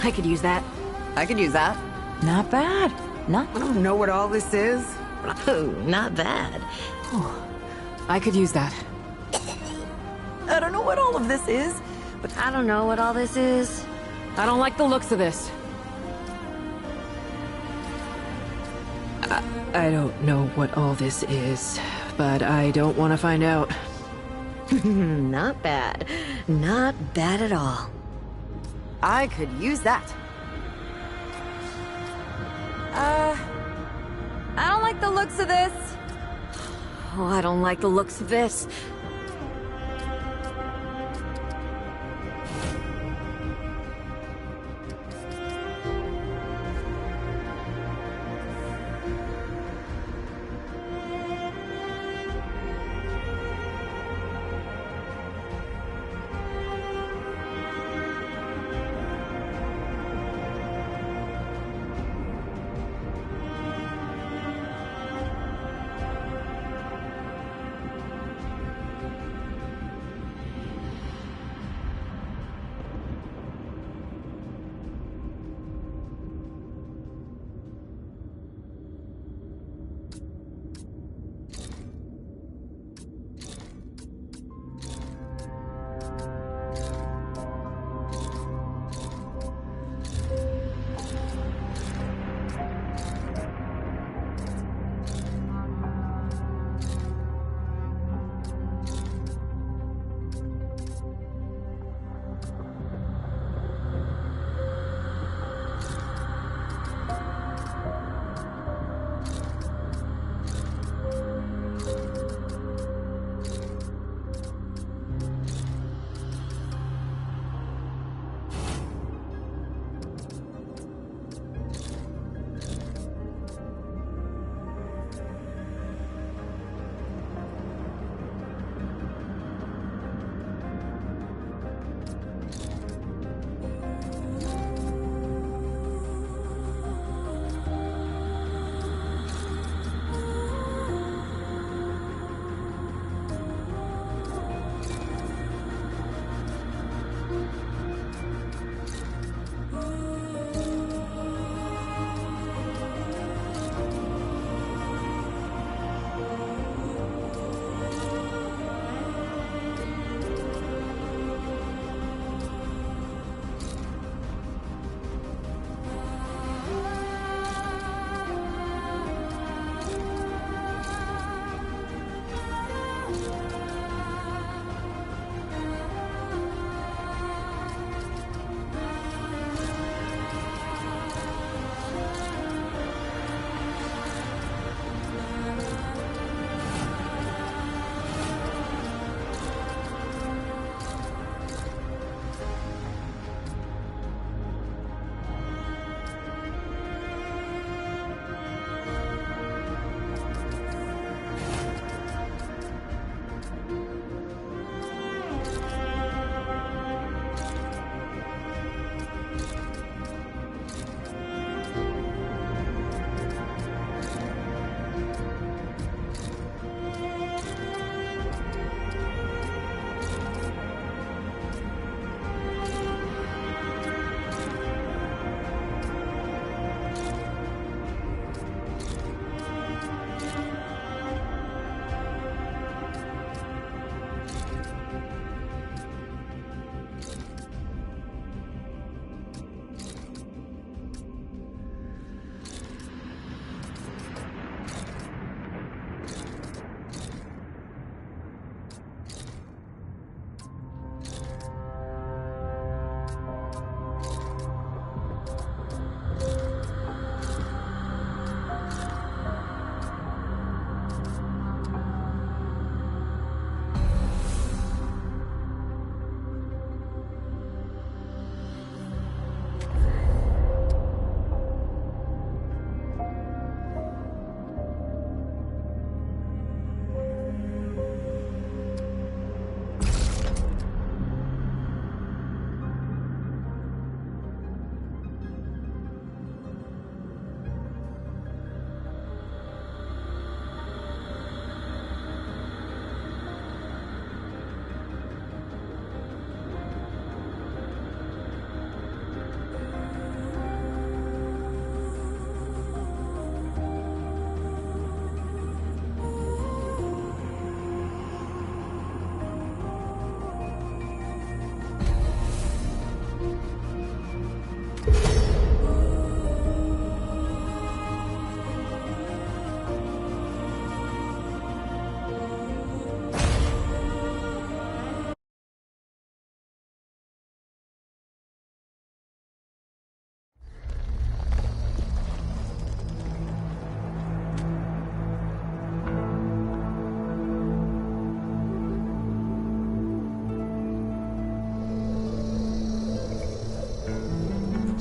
I could use that. I could use that. Not bad. Not... I don't know what all this is. Oh, not bad. I could use that. I don't know what all of this is, but I don't know what all this is. I don't like the looks of this. I don't know what all this is, but I don't want to find out. Not bad. Not bad at all. I could use that. I don't like the looks of this. Oh, I don't like the looks of this.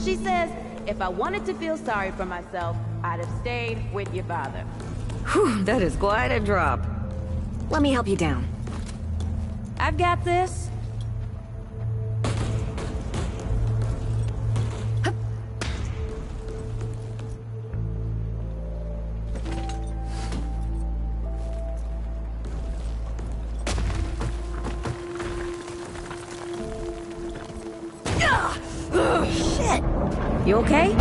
She says, if I wanted to feel sorry for myself, I'd have stayed with your father. Whew, that is quite a drop. Let me help you down. I've got this. Shit! You okay?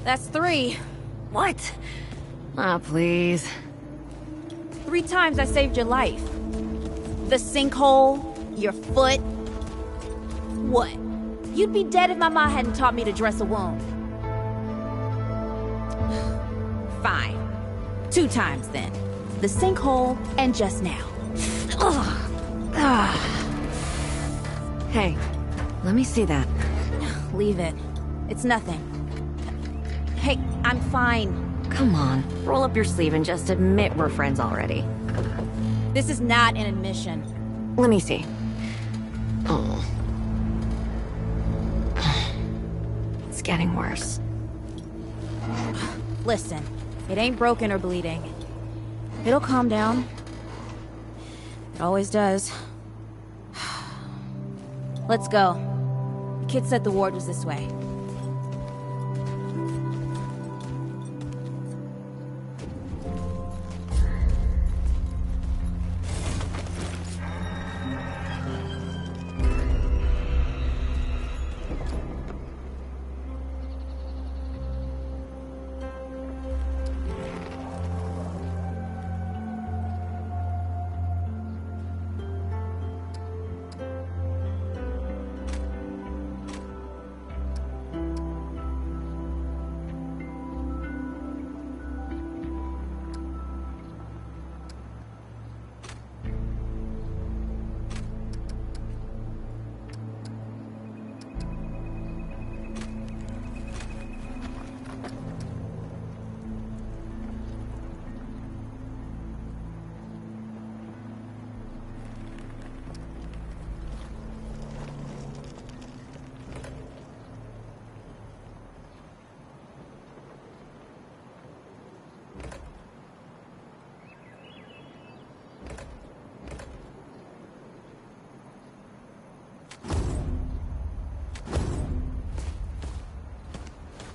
That's 3. What? Ah, please. 3 times I saved your life. The sinkhole, your foot. What? You'd be dead if my mom hadn't taught me to dress a wound. Fine. 2 times then. The sinkhole and just now. Hey, let me see that. Leave it. It's nothing. Hey, I'm fine. Come on, roll up your sleeve and just admit we're friends already. This is not an admission. Let me see. Oh. It's getting worse. Listen, it ain't broken or bleeding. It'll calm down. It always does. Let's go. The kid said the ward was this way.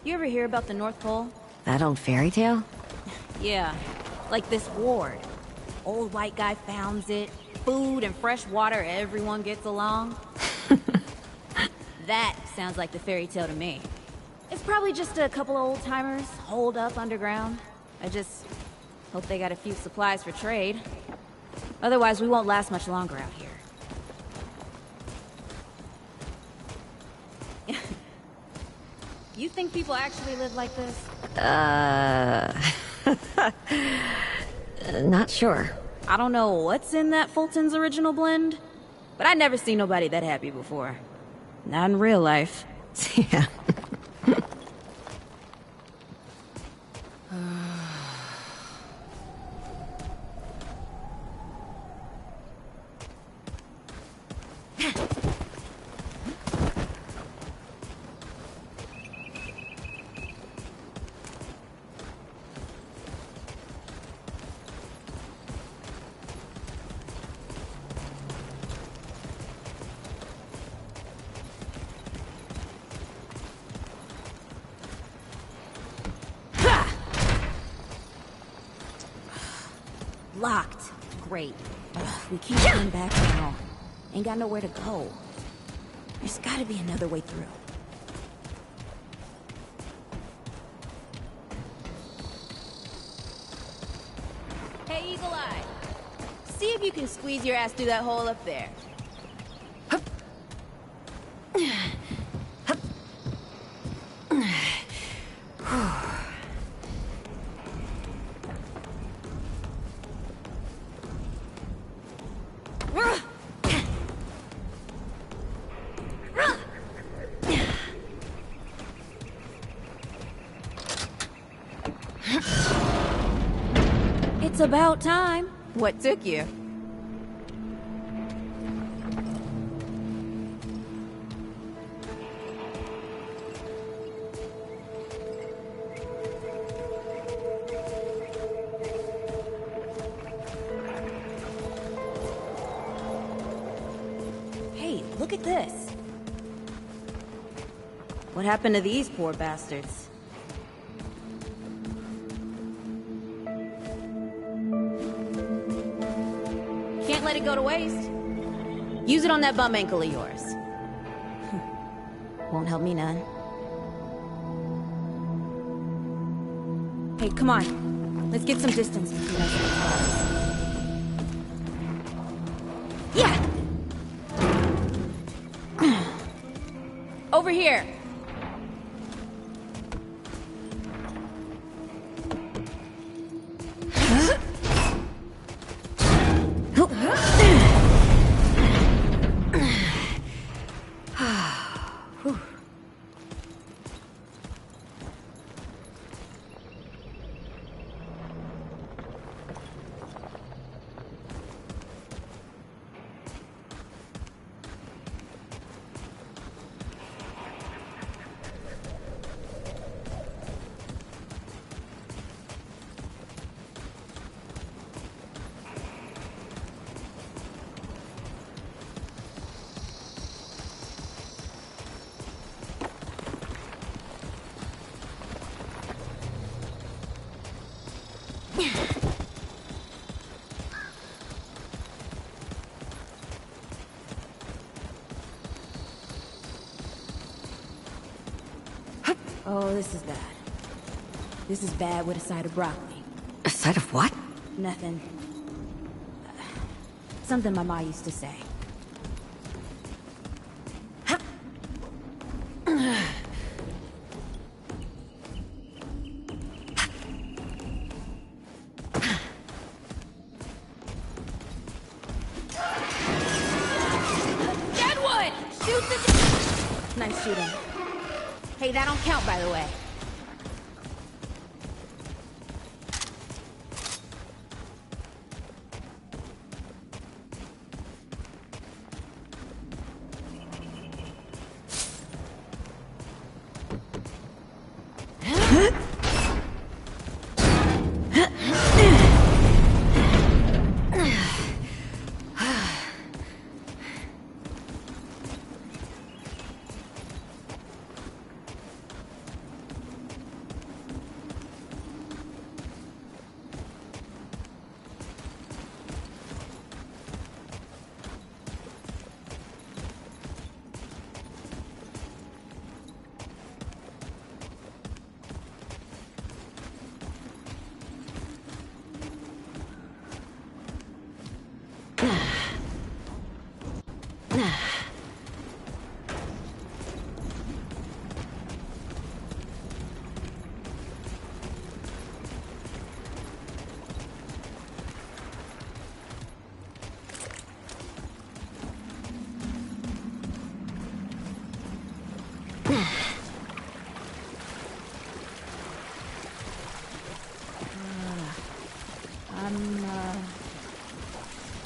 You ever hear about the North Pole? That old fairy tale? Yeah, like this ward. Old white guy founds it. Food and fresh water, everyone gets along. That sounds like the fairy tale to me. It's probably just a couple of old-timers holed up underground. I just hope they got a few supplies for trade. Otherwise, we won't last much longer out here. You think people actually live like this? Not sure. I don't know what's in that Fulton's original blend, but I'd never seen nobody that happy before. Not in real life. Yeah. Locked. Great. Ugh, we can't turn back now. Ain't got nowhere to go. There's gotta be another way through. Hey, Eagle Eye. See if you can squeeze your ass through that hole up there. It's about time. What took you? Hey, look at this. What happened to these poor bastards? Can't let it go to waste. Use it on that bum ankle of yours. Won't help me none. Hey, come on. Let's get some distance between us and these guys. Yeah! Over here. Oh, this is bad. This is bad with a side of broccoli. A side of what? Nothing. Something my ma used to say. Deadwood! Shoot the... Nice shooting. Hey, that don't count, by the way.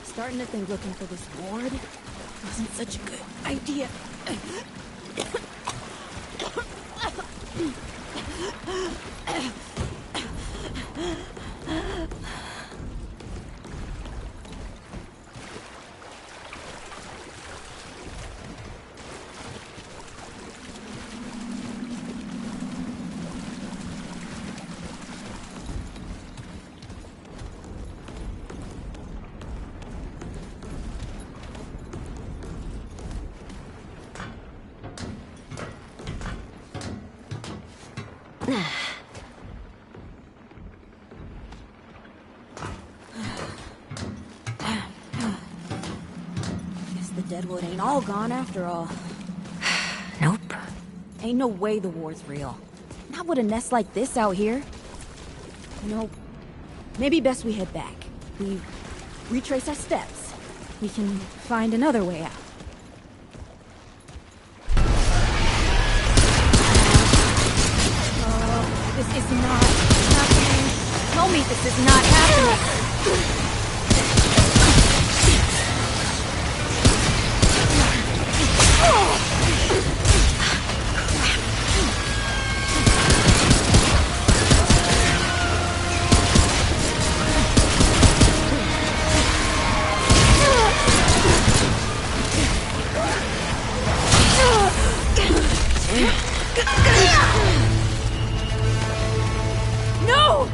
Starting to think looking for this ward wasn't such a good idea. Guess the Deadwood ain't all gone after all. Nope. Ain't no way the war's real. Not with a nest like this out here. You know, maybe best we head back. We retrace our steps. We can find another way out. Oh, this is not happening. Tell me this is not happening. No!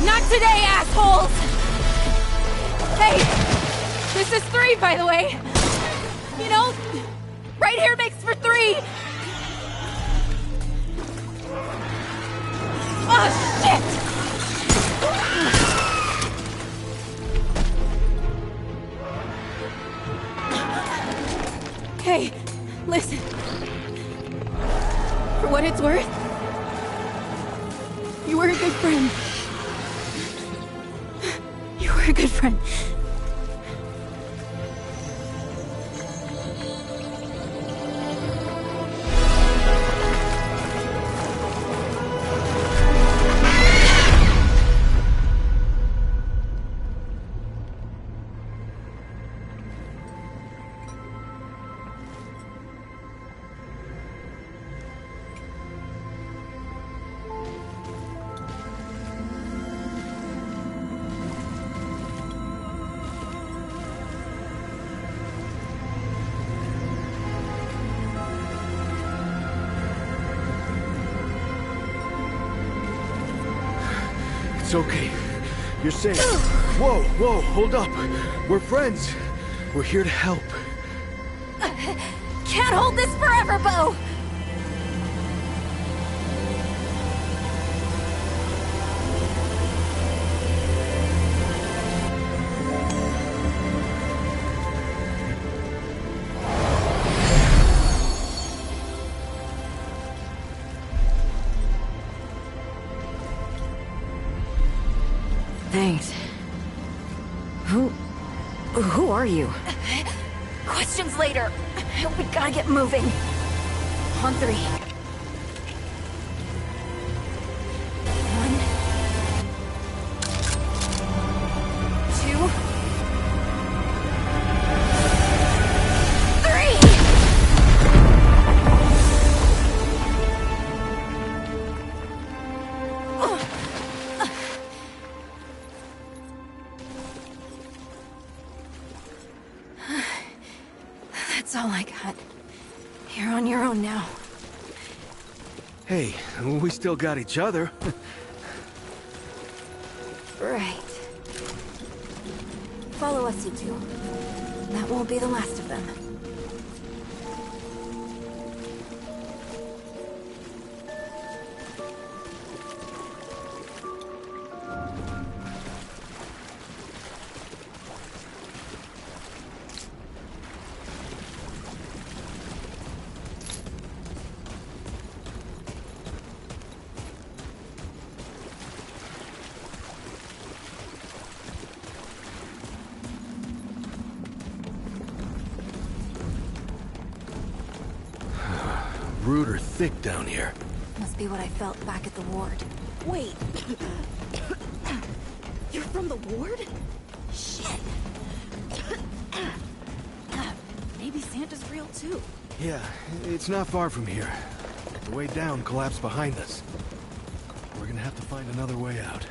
Not today, assholes! Hey, this is 3, by the way. You know, right here makes for 3. Oh, shit! Hey, listen. For what it's worth, you were a good friend. You were a good friend. It's okay. You're safe. Whoa, whoa, hold up. We're friends. We're here to help. Can't hold this forever, Bo! Thanks. Who are you? Questions later. We gotta get moving. On 3. 1, 2, 3! That's all I got. You're on your own now. Hey, we still got each other. Right. Follow us, you two. That won't be the last of them. Rude or thick down here. Must be what I felt back at the ward. Wait. You're from the ward? Shit. Maybe Santa's real too. Yeah, it's not far from here. The way down collapsed behind us. We're gonna have to find another way out.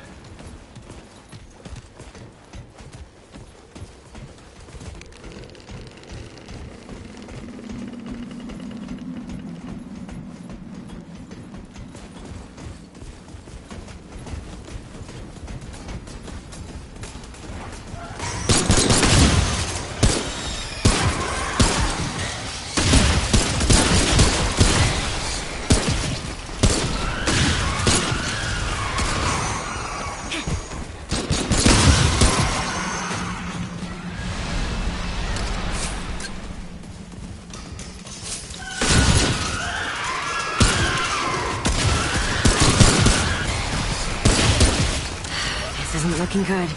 looking good.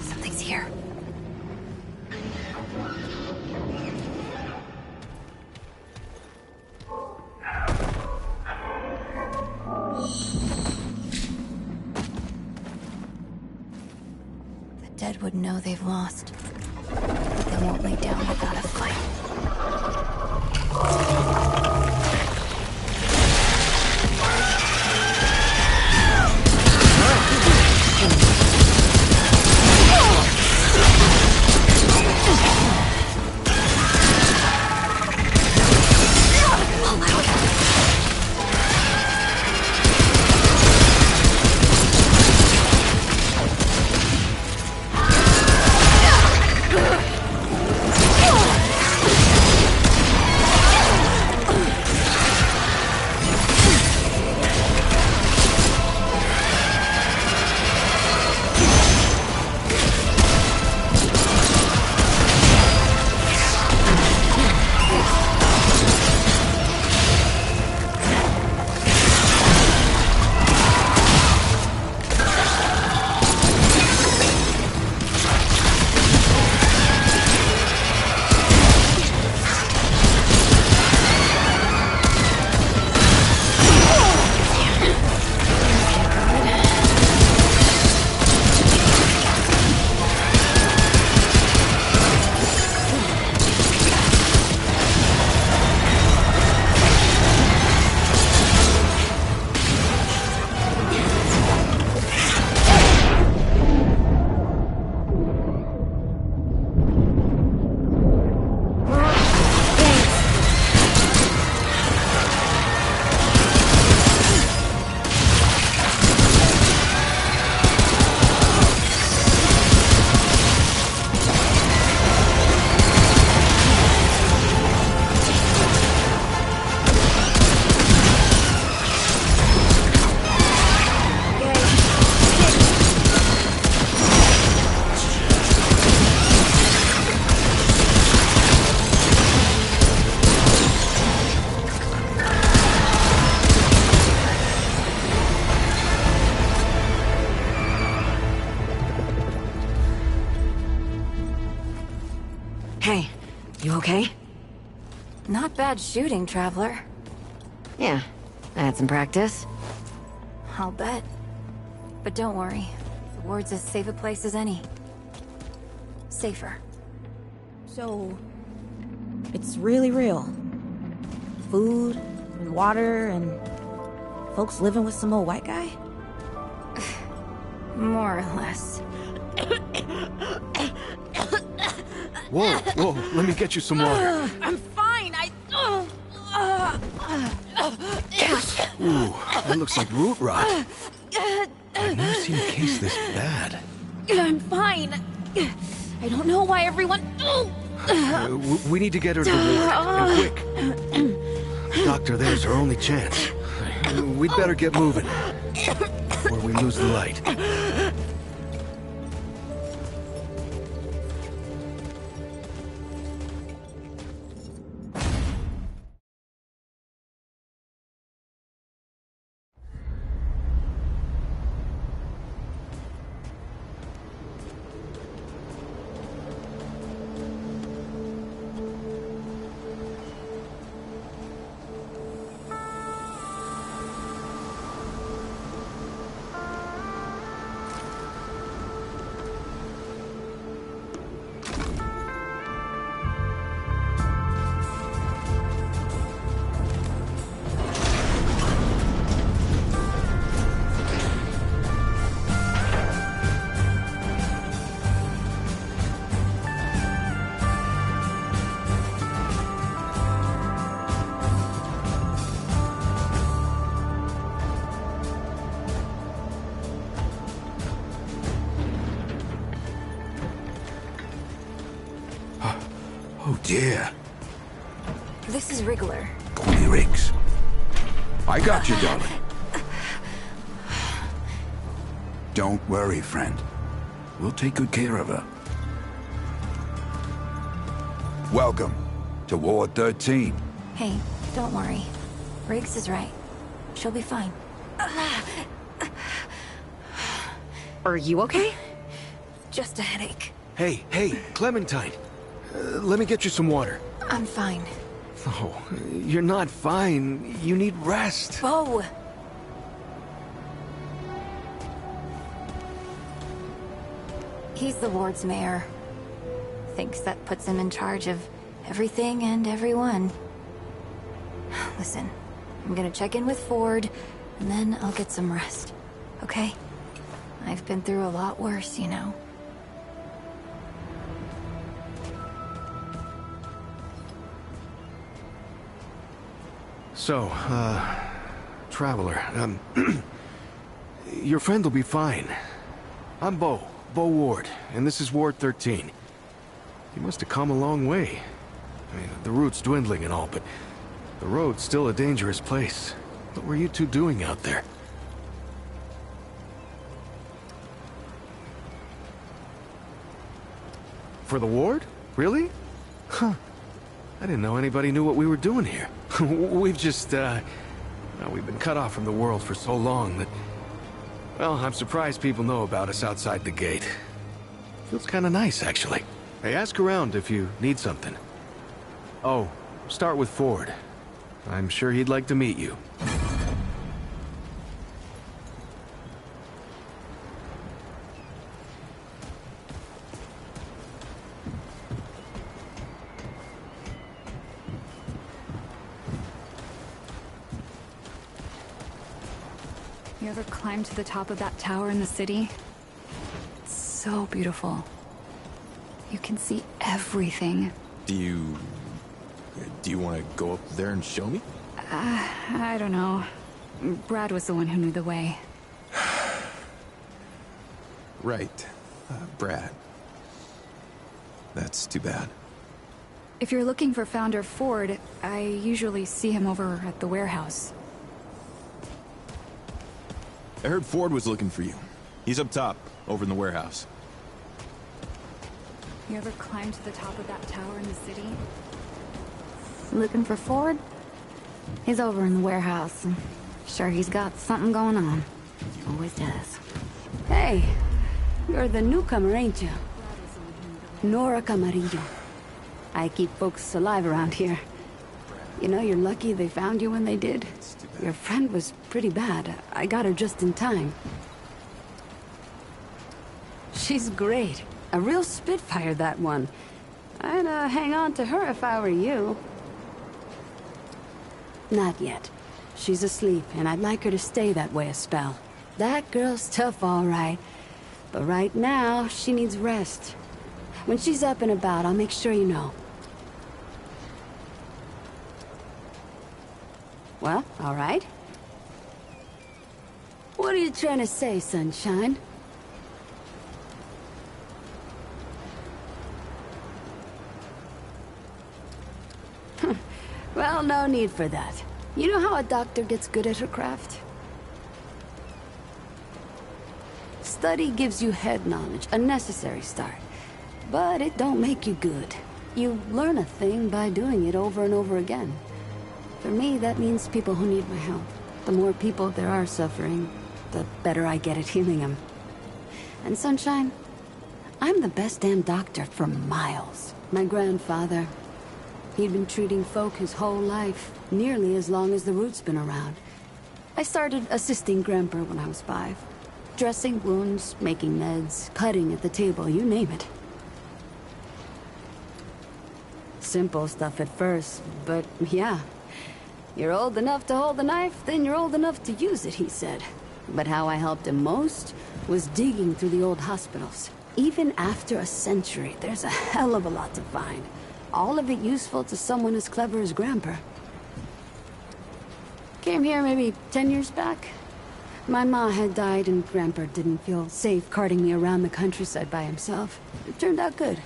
Something's here. The dead would know they've lost, but they won't lay down without a fight. Hey, you okay? Not bad shooting, Traveler. Yeah, I had some practice. I'll bet. But don't worry. The ward's as safe a place as any. Safer. So, it's really real. Food, and water, and folks living with some old white guy? More or less. Whoa, let me get you some water. I'm fine, Ooh, that looks like root rot. I've never seen a case this bad. I'm fine. I don't know why everyone... We need to get her to the ward, and quick. Doctor, there's our only chance. We'd better get moving, before we lose the light. Oh dear. This is Wriggler. Call me Riggs. I got you, darling. Don't worry, friend. We'll take good care of her. Welcome to Ward 13. Hey, don't worry. Riggs is right. She'll be fine. Are you okay? Just a headache. Hey, Clementine. Let me get you some water. I'm fine. Oh, you're not fine. You need rest. Bo! He's the ward's mayor. Thinks that puts him in charge of everything and everyone. Listen, I'm gonna check in with Ford, and then I'll get some rest. Okay? I've been through a lot worse, you know. So, Traveler, your friend will be fine. I'm Bo Ward, and this is Ward 13. You must have come a long way. I mean, the route's dwindling and all, but the road's still a dangerous place. What were you two doing out there? For the ward? Really? Huh. I didn't know anybody knew what we were doing here. We've just, we've been cut off from the world for so long that... Well, I'm surprised people know about us outside the gate. Feels kinda nice, actually. Hey, ask around if you need something. Oh, start with Ford. I'm sure he'd like to meet you. You ever climbed to the top of that tower in the city? It's so beautiful. You can see everything. Do you want to go up there and show me? I don't know. Brad was the one who knew the way. Right. Brad. That's too bad. If you're looking for Founder Ford, I usually see him over at the warehouse. I heard Ford was looking for you. He's up top, over in the warehouse. You ever climbed to the top of that tower in the city? Looking for Ford? He's over in the warehouse. Sure, he's got something going on. Always does. Hey, you're the newcomer, ain't you? Nora Camarillo. I keep folks alive around here. You know, you're lucky they found you when they did. Your friend was pretty bad. I got her just in time. She's great. A real spitfire, that one. I'd hang on to her if I were you. Not yet. She's asleep, and I'd like her to stay that way a spell. That girl's tough, all right. But right now, she needs rest. When she's up and about, I'll make sure you know. Well, all right. What are you trying to say, Sunshine? Well, no need for that. You know how a doctor gets good at her craft? Study gives you head knowledge, a necessary start. But it don't make you good. You learn a thing by doing it over and over again. For me, that means people who need my help. The more people there are suffering, the better I get at healing them. And Sunshine, I'm the best damn doctor for miles. My grandfather, he'd been treating folk his whole life, nearly as long as the root's been around. I started assisting Grandpa when I was 5. Dressing wounds, making meds, cutting at the table, you name it. Simple stuff at first, but yeah. You're old enough to hold the knife, then you're old enough to use it, he said. But how I helped him most was digging through the old hospitals. Even after a century, there's a hell of a lot to find. All of it useful to someone as clever as Grandpa. Came here maybe 10 years back. My ma had died and Grandpa didn't feel safe carting me around the countryside by himself. It turned out good.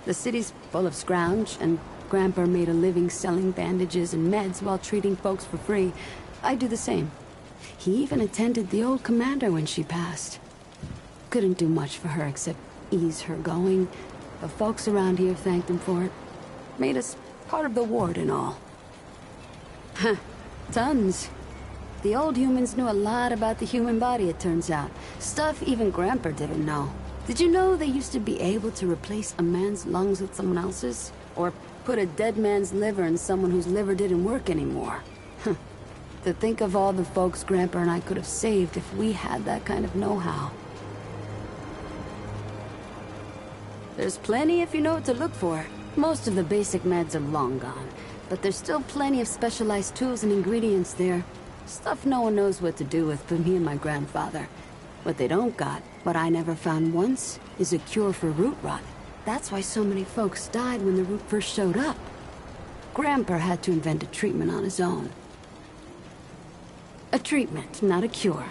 The city's full of scrounge, and Grandpa made a living selling bandages and meds while treating folks for free. I do the same. He even attended the old commander when she passed. Couldn't do much for her except ease her going. The folks around here thanked him for it. Made us part of the ward and all. Huh. Tons. The old humans knew a lot about the human body, it turns out. Stuff even Grandpa didn't know. Did you know they used to be able to replace a man's lungs with someone else's? Or put a dead man's liver in someone whose liver didn't work anymore? To think of all the folks Grandpa and I could have saved if we had that kind of know-how. There's plenty if you know what to look for. Most of the basic meds are long gone, but there's still plenty of specialized tools and ingredients there. Stuff no one knows what to do with but me and my grandfather. What they don't got, what I never found once, is a cure for root rot. That's why so many folks died when the root first showed up. Grandpa had to invent a treatment on his own. A treatment, not a cure.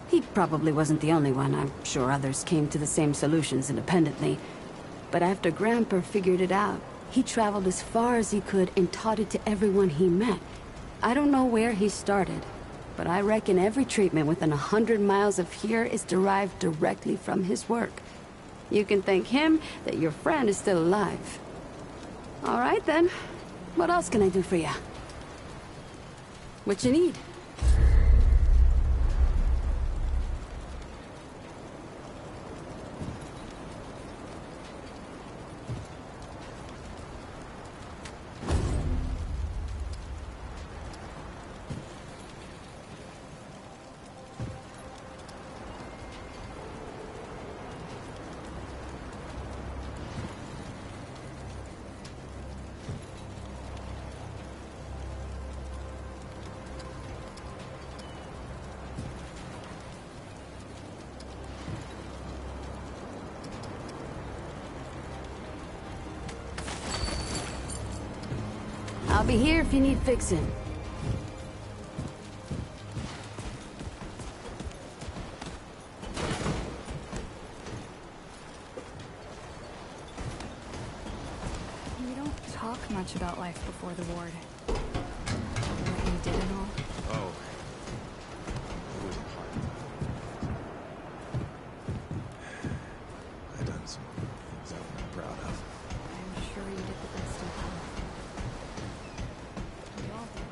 He probably wasn't the only one. I'm sure others came to the same solutions independently. But after Grandpa figured it out, he traveled as far as he could and taught it to everyone he met. I don't know where he started, but I reckon every treatment within 100 miles of here is derived directly from his work. You can thank him that your friend is still alive. All right then. What else can I do for you? What you need? I'll be here if you need fixing. You don't talk much about life before the ward. What you did and all. Oh. It was hard. I done some things I was not proud of. I'm sure you did the best you could. We all did.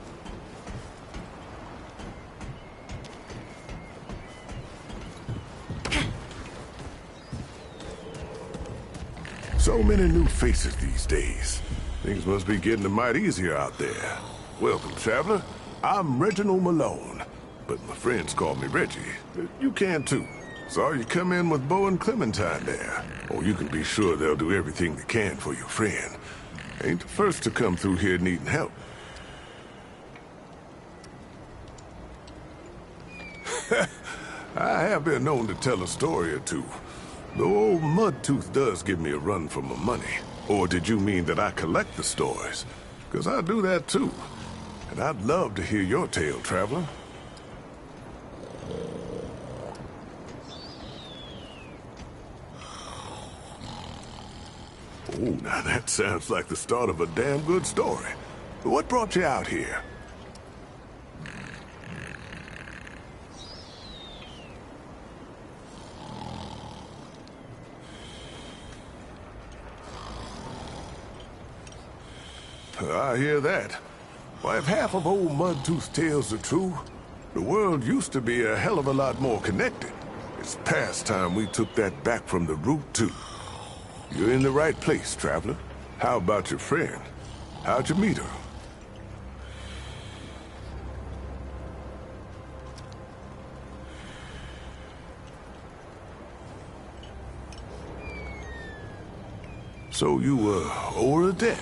So many new faces these days. Things must be getting a mite easier out there. Welcome, traveler. I'm Reginald Malone, but my friends call me Reggie. You can too. Saw you come in with Bo and Clementine there. Oh, you can be sure they'll do everything they can for your friend. Ain't the first to come through here needing help. I have been known to tell a story or two. Though old Mudtooth does give me a run for my money. Or did you mean that I collect the stories? 'Cause I do that too. and I'd love to hear your tale, traveler. Oh, now that sounds like the start of a damn good story. What brought you out here? I hear that. Why, if half of old Mudtooth's tales are true, the world used to be a hell of a lot more connected. It's past time we took that back from the root, too. You're in the right place, traveler. How about your friend? How'd you meet her? So you, owe her a debt?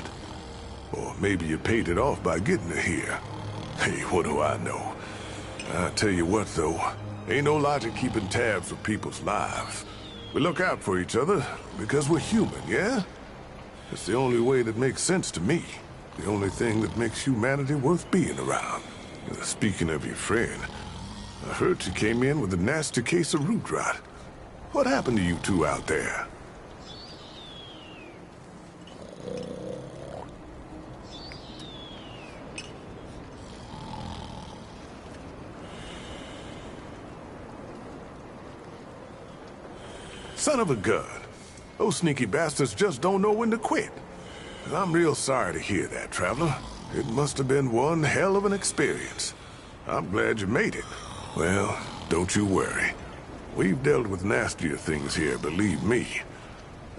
Or maybe you paid it off by getting her here. Hey, what do I know? I tell you what, though, ain't no logic keeping tabs of people's lives. We look out for each other because we're human, yeah? It's the only way that makes sense to me. The only thing that makes humanity worth being around. Speaking of your friend, I heard she came in with a nasty case of root rot. What happened to you two out there? Son of a gun. Those sneaky bastards just don't know when to quit. And I'm real sorry to hear that, traveler. It must have been one hell of an experience. I'm glad you made it. Well, don't you worry. We've dealt with nastier things here, believe me.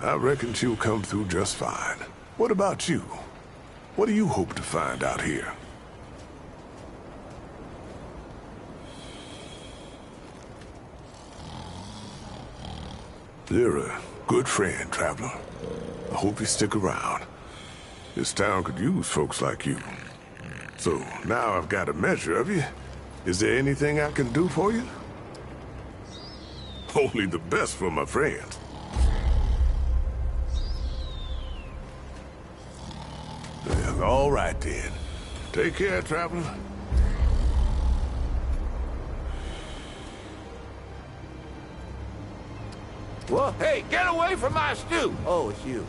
I reckon she'll come through just fine. What about you? What do you hope to find out here? You're a good friend, traveler. I hope you stick around. This town could use folks like you. So, now I've got a measure of you. Is there anything I can do for you? Only the best for my friends. Well, all right, then. Take care, traveler. Well, hey, get away from my stew! Oh, it's you.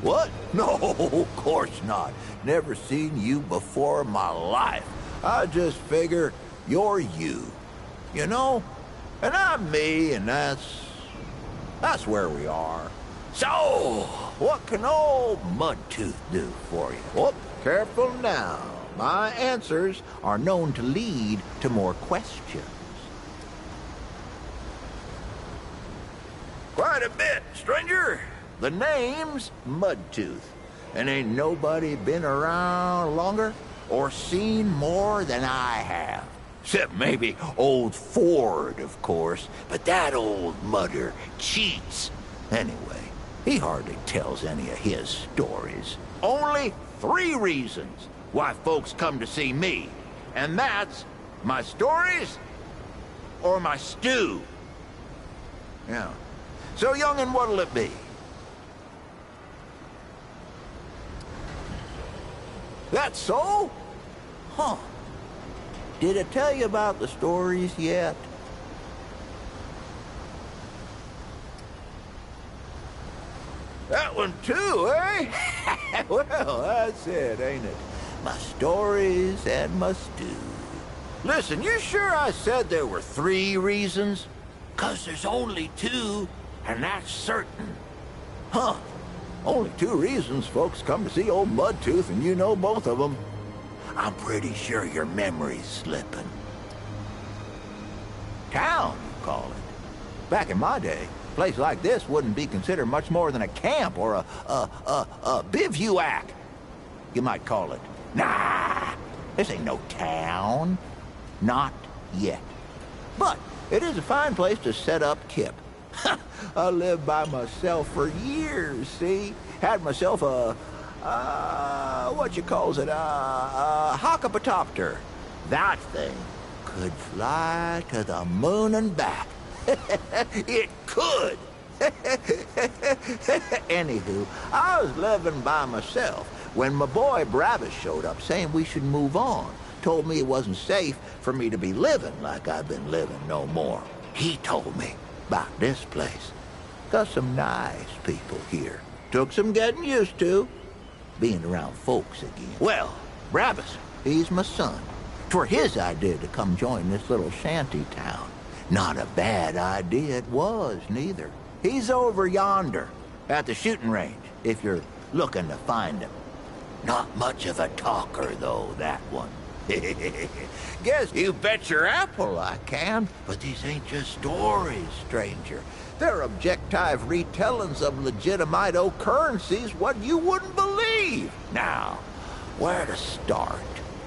What? No, of course not. Never seen you before in my life. I just figure you're you. You know? And I'm me, and that's where we are. So, what can old Mudtooth do for you? Whoop, careful now. My answers are known to lead to more questions. Quite a bit, stranger. The name's Mudtooth, and ain't nobody been around longer or seen more than I have. Except maybe old Ford, of course, but that old mudder cheats. Anyway, he hardly tells any of his stories. Only 3 reasons why folks come to see me, and that's my stories or my stew. Yeah. So, young'un, what'll it be? That's so? Huh. Did I tell you about the stories yet? That one too, eh? Well, that's it, ain't it? My stories and my stew. Listen, you sure I said there were 3 reasons? 'Cause there's only 2. And that's certain. Huh. Only 2 reasons folks come to see old Mudtooth, and you know both of them. I'm pretty sure your memory's slipping. Town, you call it. Back in my day, a place like this wouldn't be considered much more than a camp or a bivouac. You might call it. Nah, this ain't no town. Not yet. But it is a fine place to set up kip. I lived by myself for years, see? Had myself a what you calls it, a hockapatopter. That thing could fly to the moon and back. It could. Anywho, I was living by myself when my boy Bravis showed up saying we should move on. Told me it wasn't safe for me to be living like I've been living no more. He told me about this place. Got some nice people here. Took some getting used to. Being around folks again. Well, Bravis, he's my son. 'Twere his idea to come join this little shanty town. Not a bad idea it was, neither. He's over yonder, at the shooting range, if you're looking to find him. Not much of a talker, though, that one. Guess you bet your apple I can. But these ain't just stories, stranger. They're objective retellings of legitimate occurrences what you wouldn't believe. Now, where to start?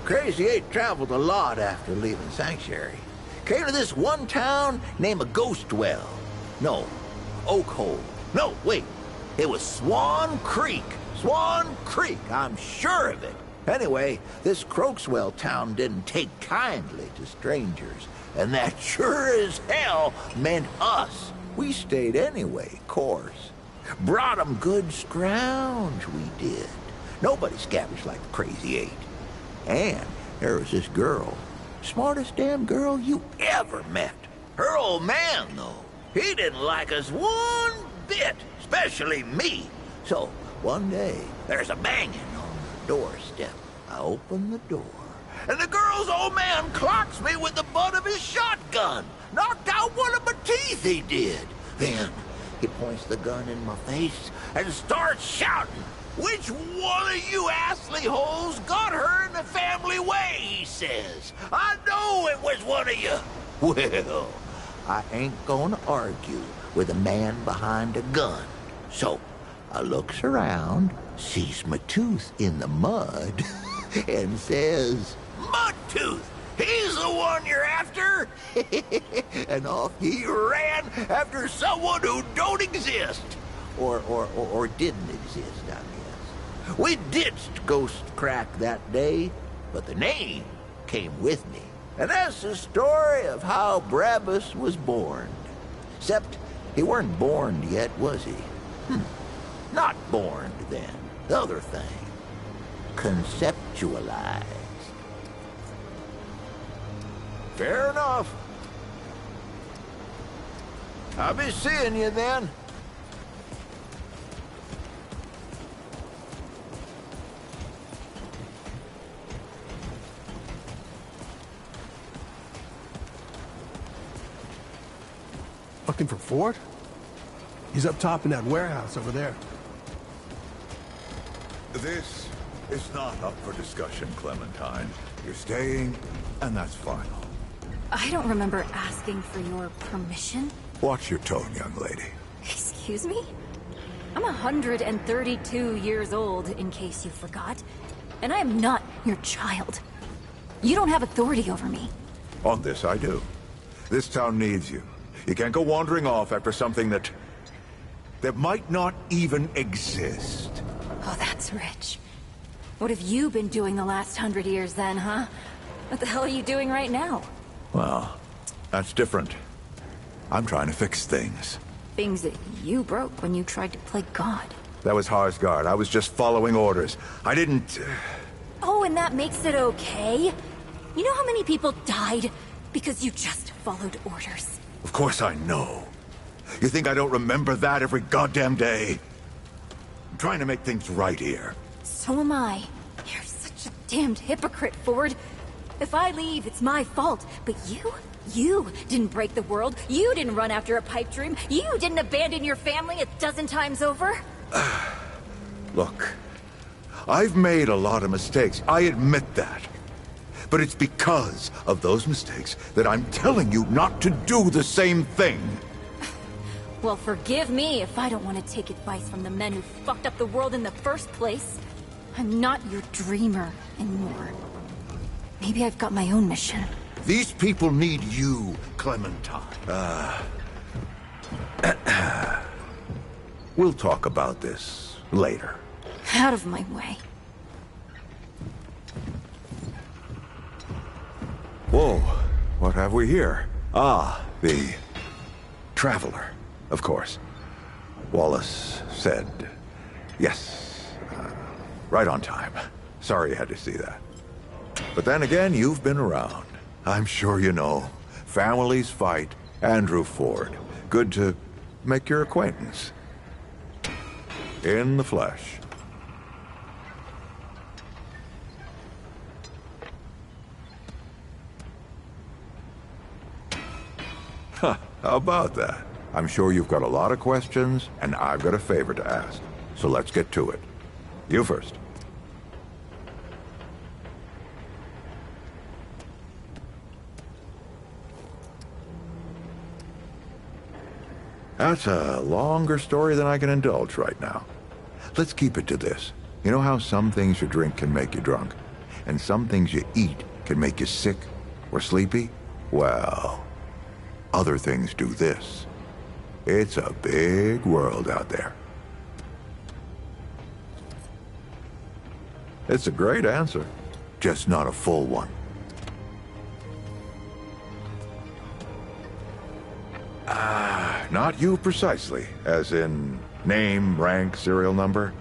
Crazy 8 traveled a lot after leaving Sanctuary. Came to this one town named Ghostwell. No, Oakhole. No, wait. It was Swan Creek. Swan Creek, I'm sure of it. Anyway, this Croakswell town didn't take kindly to strangers, and that sure as hell meant us. We stayed anyway, course. Brought 'em good scrounge, we did. Nobody scavenged like the Crazy 8. And there was this girl, smartest damn girl you ever met. Her old man, though, he didn't like us one bit, especially me. So one day, there's a banging on the doorstep. I open the door, and the girl's old man clocks me with the butt of his shotgun. Knocked out one of my teeth, he did. Then he points the gun in my face and starts shouting, "Which one of you assley holes got her in the family way?" he says. "I know it was one of you." Well, I ain't gonna argue with a man behind a gun. So I looks around, sees my tooth in the mud, and says, "Mudtooth, he's the one you're after." And off he ran after someone who don't exist. Or didn't exist, I guess. We ditched Ghost Crack that day, but the name came with me. And that's the story of how Brabus was born. Except he weren't born yet, was he? Not born, then. The other thing. Conceptualized. Fair enough. I'll be seeing you then. Looking for Ford? He's up top in that warehouse over there. This is not up for discussion, Clementine. You're staying, and that's final. I don't remember asking for your permission. Watch your tone, young lady. Excuse me? I'm 132 years old, in case you forgot. And I am not your child. You don't have authority over me. On this, I do. This town needs you. You can't go wandering off after something that might not even exist. Oh, that's rich. What have you been doing the last 100 years then, huh? What the hell are you doing right now? Well, that's different. I'm trying to fix things. Things that you broke when you tried to play God. That was Harsgard. I was just following orders. I didn't... Oh, and that makes it okay? You know how many people died because you just followed orders? Of course I know. You think I don't remember that every goddamn day? I'm trying to make things right here. So am I. You're such a damned hypocrite, Ford. If I leave, it's my fault. But you didn't break the world. You didn't run after a pipe dream. You didn't abandon your family 12 times over. Look, I've made a lot of mistakes. I admit that. But it's because of those mistakes that I'm telling you not to do the same thing. Well, forgive me if I don't want to take advice from the men who fucked up the world in the first place. I'm not your dreamer anymore. Maybe I've got my own mission. These people need you, Clementine. We'll talk about this later. Out of my way. Whoa, what have we here? Ah, the Traveler, of course. Wallace said, yes, Right on time. Sorry you had to see that. But then again, you've been around. I'm sure you know. Families fight. Andrew Ford. Good to make your acquaintance. In the flesh. Huh, how about that? I'm sure you've got a lot of questions, and I've got a favor to ask. So let's get to it. You first. That's a longer story than I can indulge right now. Let's keep it to this. You know how some things you drink can make you drunk, and some things you eat can make you sick or sleepy? Well, other things do this. It's a big world out there. It's a great answer, just not a full one. Not you precisely, as in name, rank, serial number,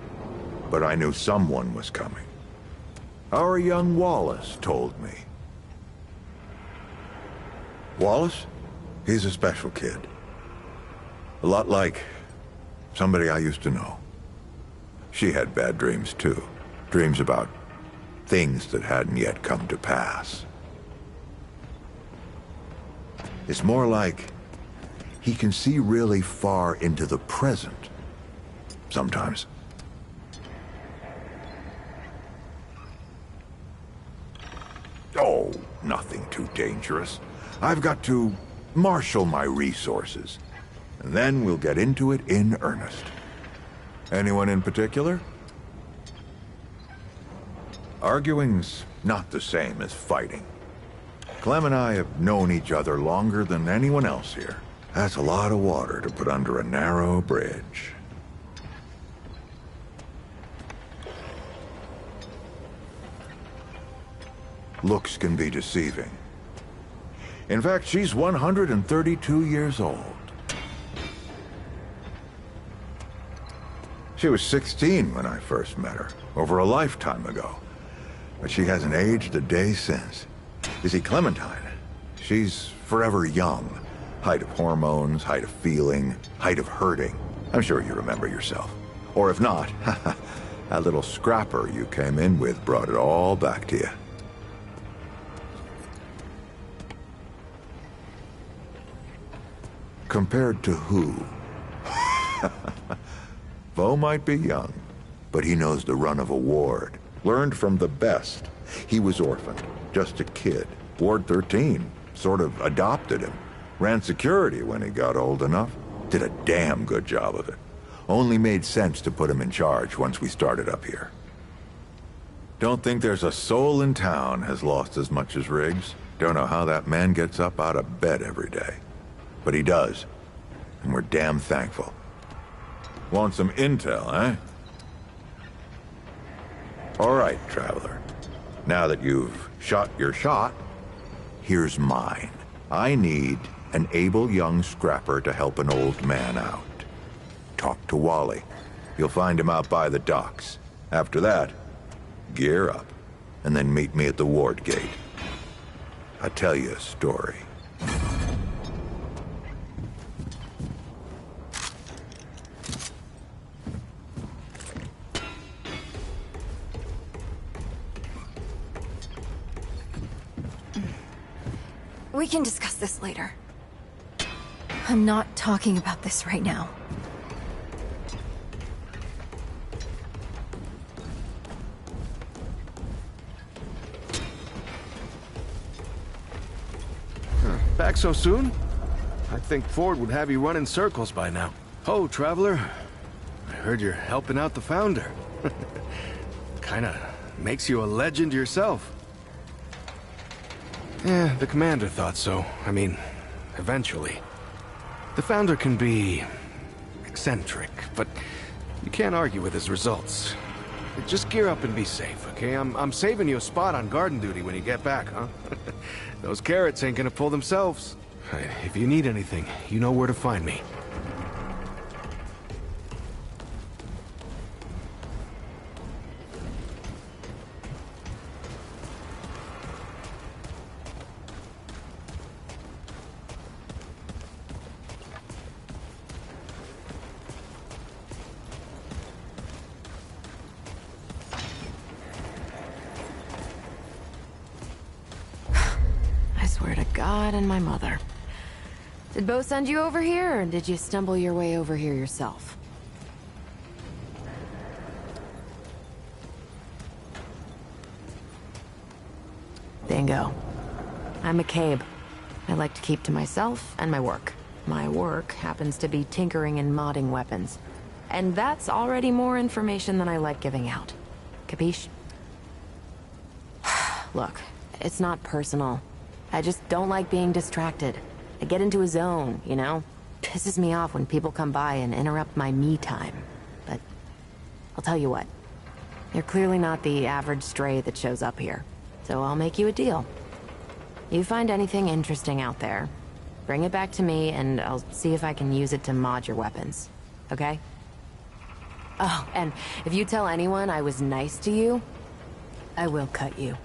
but I knew someone was coming. Our young Wallace told me. Wallace? He's a special kid. A lot like somebody I used to know. She had bad dreams too. Dreams about things that hadn't yet come to pass. It's more like he can see really far into the present. Sometimes. Oh, nothing too dangerous. I've got to marshal my resources. And then we'll get into it in earnest. Anyone in particular? Arguing's not the same as fighting. Clem and I have known each other longer than anyone else here. That's a lot of water to put under a narrow bridge. Looks can be deceiving. In fact, she's 132 years old. She was 16 when I first met her, over a lifetime ago. But she hasn't aged a day since. You see, Clementine, she's forever young. Height of hormones, height of feeling, height of hurting. I'm sure you remember yourself. Or if not, that little scrapper you came in with brought it all back to you. Compared to who? Vo might be young, but he knows the run of a ward. Learned from the best. He was orphaned, just a kid. Ward 13 sort of adopted him. Ran security when he got old enough. Did a damn good job of it. Only made sense to put him in charge once we started up here. Don't think there's a soul in town has lost as much as Riggs. Don't know how that man gets up out of bed every day. But he does. And we're damn thankful. Want some intel, eh? All right, Traveler. Now that you've shot your shot, here's mine. I need an able young scrapper to help an old man out. Talk to Wally. You'll find him out by the docks. After that, gear up, and then meet me at the ward gate. I'll tell you a story. We can discuss this later. I'm not talking about this right now. Back so soon? I think Ford would have you run in circles by now. Oh, Traveler. I heard you're helping out the Founder. Kinda makes you a legend yourself. Yeah, the Commander thought so. I mean, eventually. The Founder can be eccentric, but you can't argue with his results. Just gear up and be safe, okay? I'm saving you a spot on garden duty when you get back, huh? Those carrots ain't gonna pull themselves. If you need anything, you know where to find me. God and my mother. Did Bo send you over here, or did you stumble your way over here yourself? Bingo. I'm McCabe. I like to keep to myself and my work. My work happens to be tinkering and modding weapons. And that's already more information than I like giving out. Capiche? Look, it's not personal. I just don't like being distracted. I get into a zone, you know? Pisses me off when people come by and interrupt my me time. But I'll tell you what. You're clearly not the average stray that shows up here. So I'll make you a deal. You find anything interesting out there, bring it back to me and I'll see if I can use it to mod your weapons. Okay? Oh, and if you tell anyone I was nice to you, I will cut you.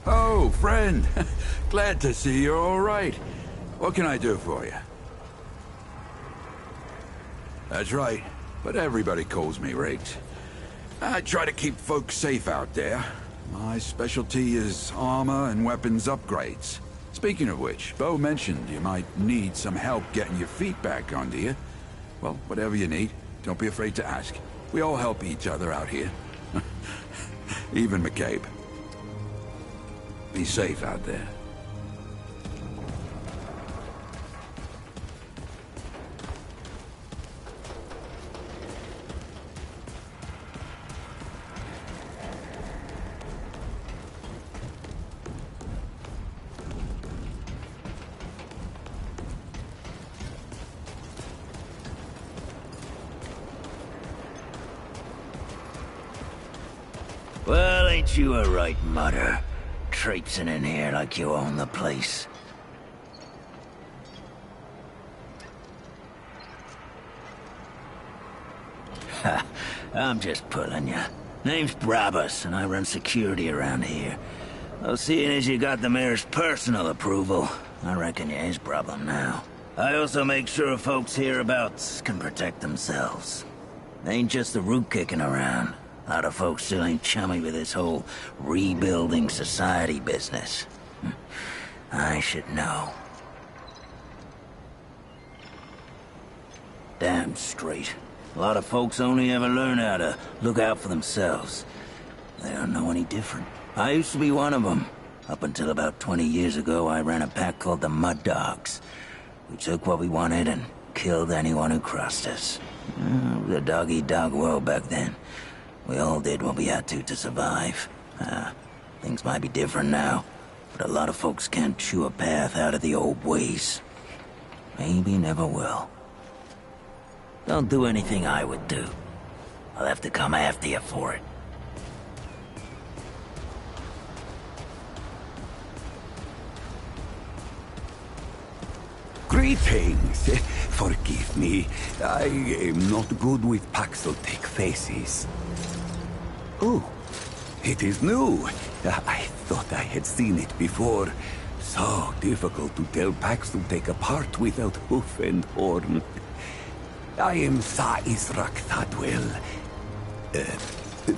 Oh, friend. Glad to see you're all right. What can I do for you? That's right, but everybody calls me Riggs. I try to keep folks safe out there. My specialty is armor and weapons upgrades. Speaking of which, Bo mentioned you might need some help getting your feet back under you. Well, whatever you need, don't be afraid to ask. We all help each other out here. Even McCabe. Be safe out there. Well, ain't you a right mutter? Traipsing in here like you own the place. Ha, I'm just pulling ya. Name's Brabus, and I run security around here. Well, seeing as you got the mayor's personal approval, I reckon you his problem now. I also make sure folks hereabouts can protect themselves. Ain't just the root kicking around. A lot of folks still ain't chummy with this whole rebuilding society business. I should know. Damn straight. A lot of folks only ever learn how to look out for themselves. They don't know any different. I used to be one of them. Up until about 20 years ago, I ran a pack called the Mud Dogs. We took what we wanted and killed anyone who crossed us. It was a dog-eat-dog world back then. We all did what we had to survive. Things might be different now, but a lot of folks can't chew a path out of the old ways. Maybe never will. Don't do anything I would do. I'll have to come after you for it. Greetings. Forgive me. I am not good with Paxotech faces. Oh, it is new. I thought I had seen it before. So difficult to tell Paxotech apart without hoof and horn. I am Sa Israk Thadwell.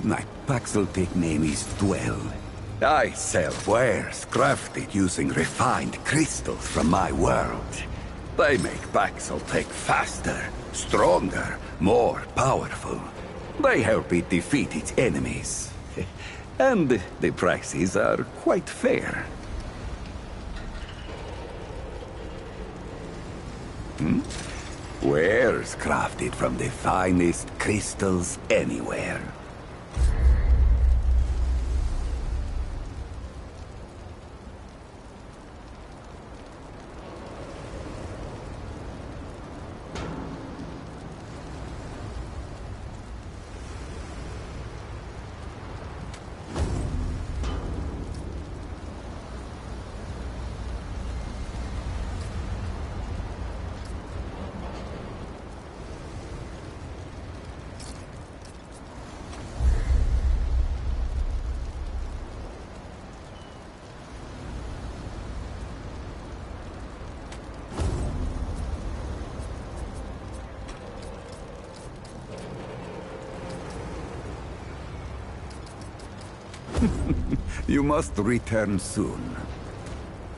My Paxotech name is Dwell. I sell wares crafted using refined crystals from my world. They make Paxotech faster, stronger, more powerful. They help it defeat its enemies. And the prices are quite fair. Wares crafted from the finest crystals anywhere. You must return soon.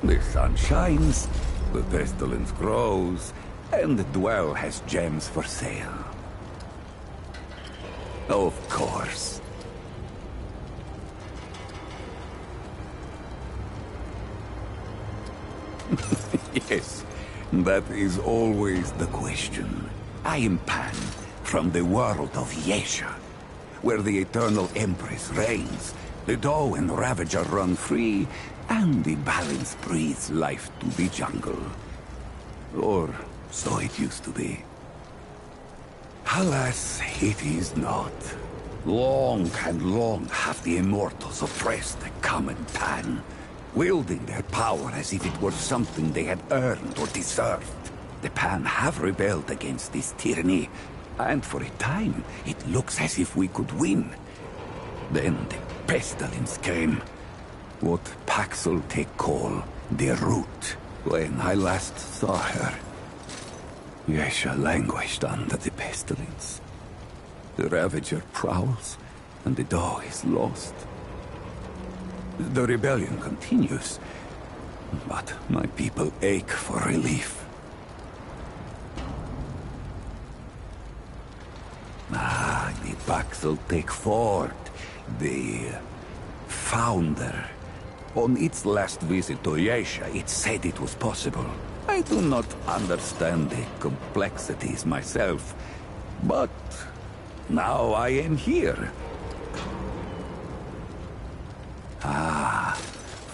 The sun shines, the pestilence grows, and the Dwell has gems for sale. Of course. Yes, that is always the question. I am Pan, from the world of Yesha, where the Eternal Empress reigns, the Doe and Ravager run free, and the balance breathes life to the jungle. Or so it used to be. Alas, it is not. Long and long have the Immortals oppressed the common Pan, wielding their power as if it were something they had earned or deserved. The Pan have rebelled against this tyranny, and for a time, it looks as if we could win. Then the pestilence came. What Paxel call the root. When I last saw her, Yesha languished under the pestilence. The Ravager prowls, and the Doe is lost. The rebellion continues, but my people ache for relief. Ah, the Paxel Ford, the founder. On its last visit to Yesha, it said it was possible. I do not understand the complexities myself, but now I am here. Ah,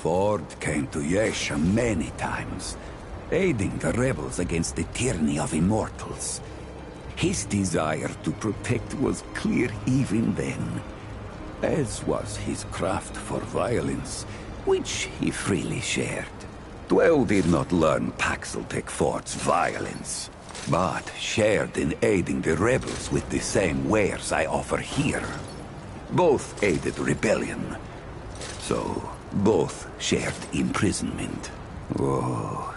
Ford came to Yesha many times, aiding the rebels against the tyranny of immortals. His desire to protect was clear even then, as was his craft for violence, which he freely shared. Dwell did not learn Paxel Ford's violence, but shared in aiding the rebels with the same wares I offer here. Both aided rebellion, so both shared imprisonment. Oh,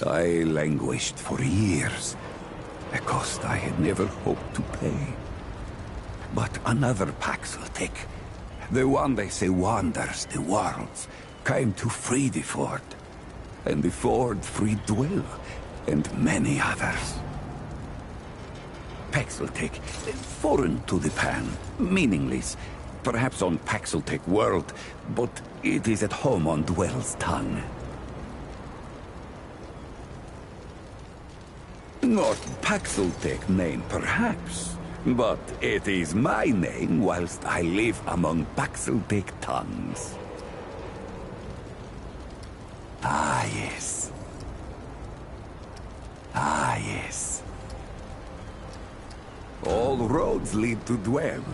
I languished for years, a cost I had never hoped to pay. But another Paxel, the one they say wanders the worlds, came to free the Ford. And the Ford freed Dwell, and many others. Paxel foreign to the Pan, meaningless. Perhaps on Paxel world, but it is at home on Dwell's tongue. Not Paxel name, perhaps, but it is my name whilst I live among Paxel tongues. Ah, yes. Ah, yes. All roads lead to Dwell.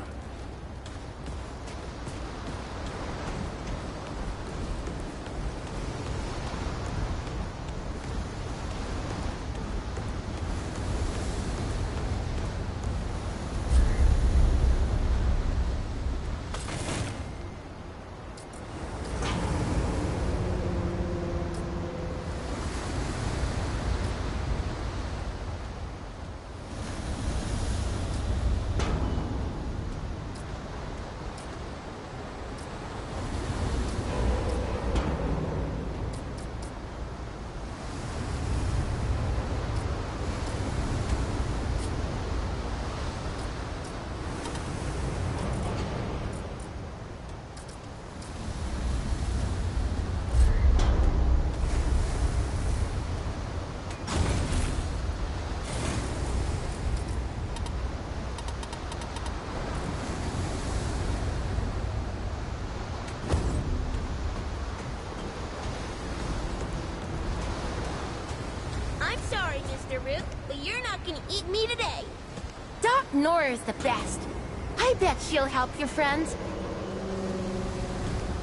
But you're not gonna eat me today. Doc Nora's the best. I bet she'll help your friends.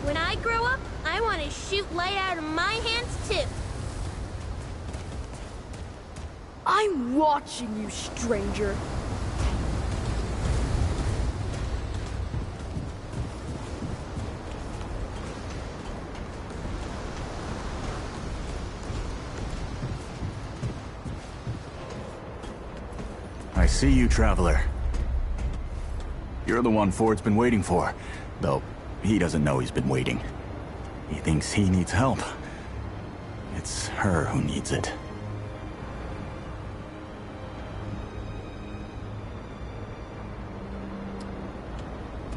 When I grow up, I want to shoot light out of my hands too. I'm watching you, stranger. I see you, Traveler. You're the one Ford's been waiting for, though he doesn't know he's been waiting. He thinks he needs help. It's her who needs it.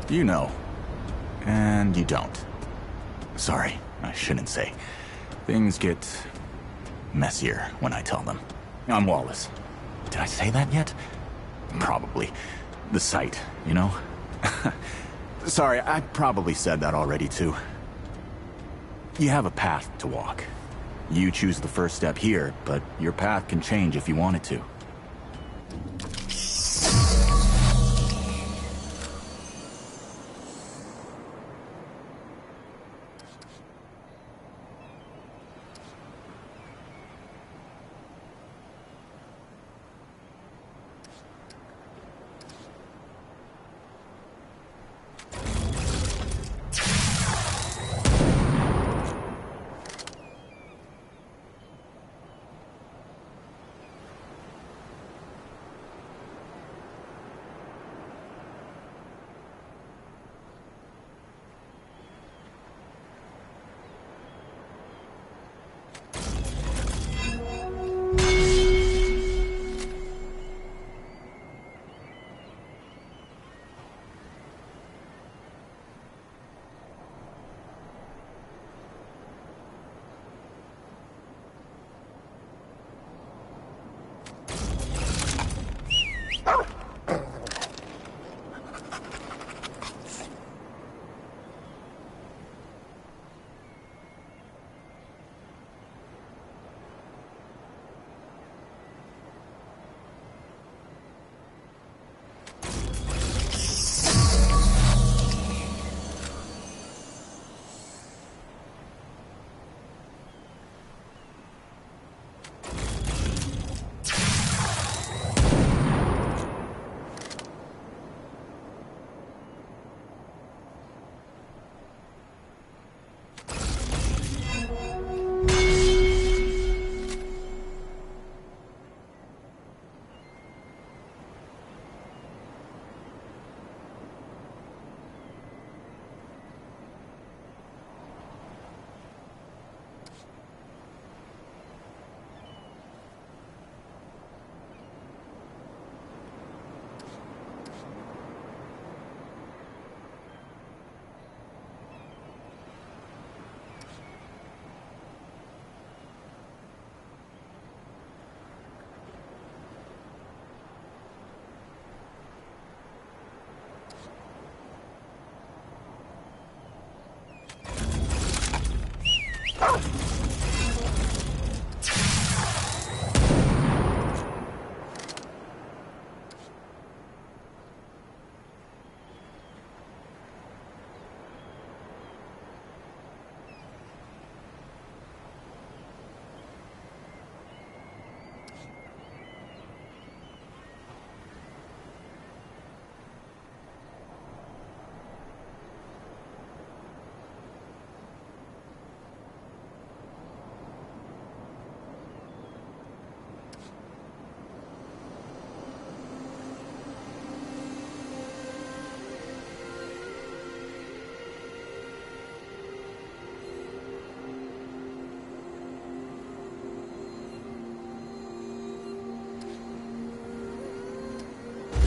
You know. And you don't. Sorry, I shouldn't say. Things get messier when I tell them. I'm Wallace. Did I say that yet? Probably. The site, you know? Sorry, I probably said that already too. You have a path to walk. You choose the first step here, but your path can change if you want it to.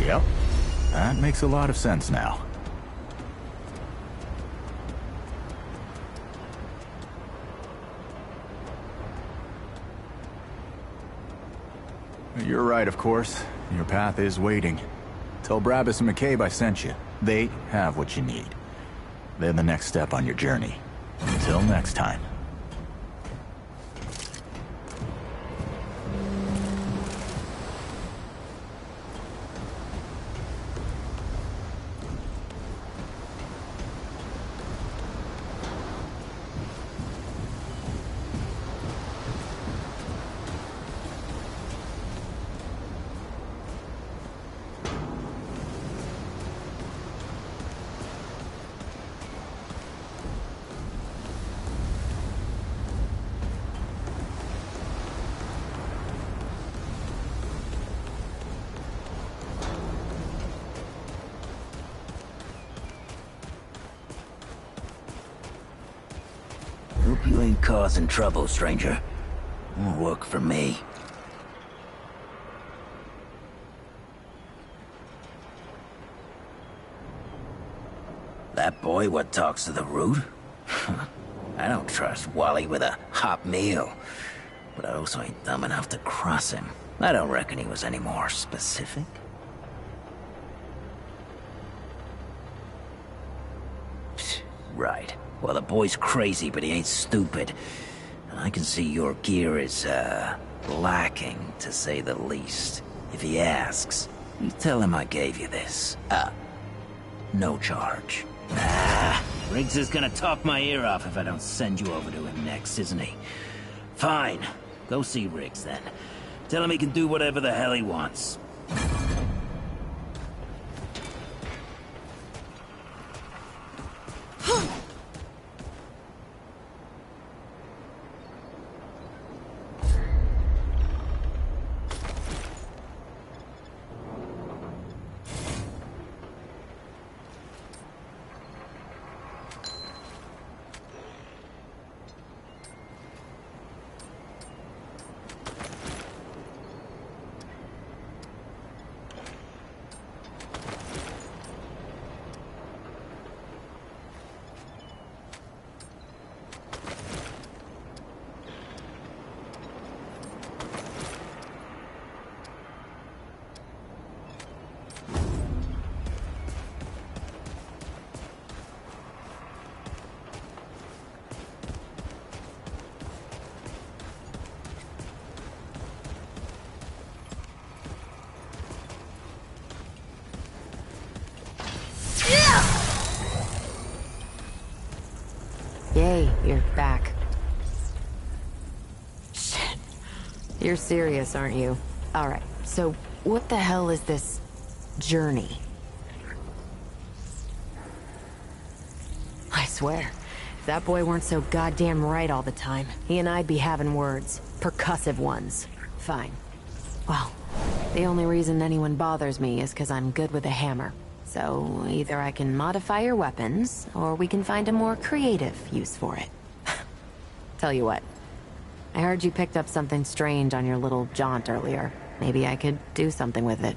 Yep. That makes a lot of sense now. You're right, of course. Your path is waiting. Tell Brabus and McCabe I sent you. They have what you need. They're the next step on your journey. Until next time. Hope you ain't causing trouble, stranger. Won't work for me. That boy what talks to the root? I don't trust Wally with a hot meal. But I also ain't dumb enough to cross him. I don't reckon he was any more specific. Right. Well, the boy's crazy, but he ain't stupid. And I can see your gear is, lacking, to say the least. If he asks, you tell him I gave you this. No charge. Riggs is gonna talk my ear off if I don't send you over to him next, isn't he? Fine. Go see Riggs, then. Tell him he can do whatever the hell he wants. Yay, you're back. Shit. You're serious, aren't you? Alright, so what the hell is this journey? I swear, if that boy weren't so goddamn right all the time, he and I'd be having words. Percussive ones. Fine. Well, the only reason anyone bothers me is because I'm good with a hammer. So, either I can modify your weapons, or we can find a more creative use for it. Tell you what, I heard you picked up something strange on your little jaunt earlier. Maybe I could do something with it.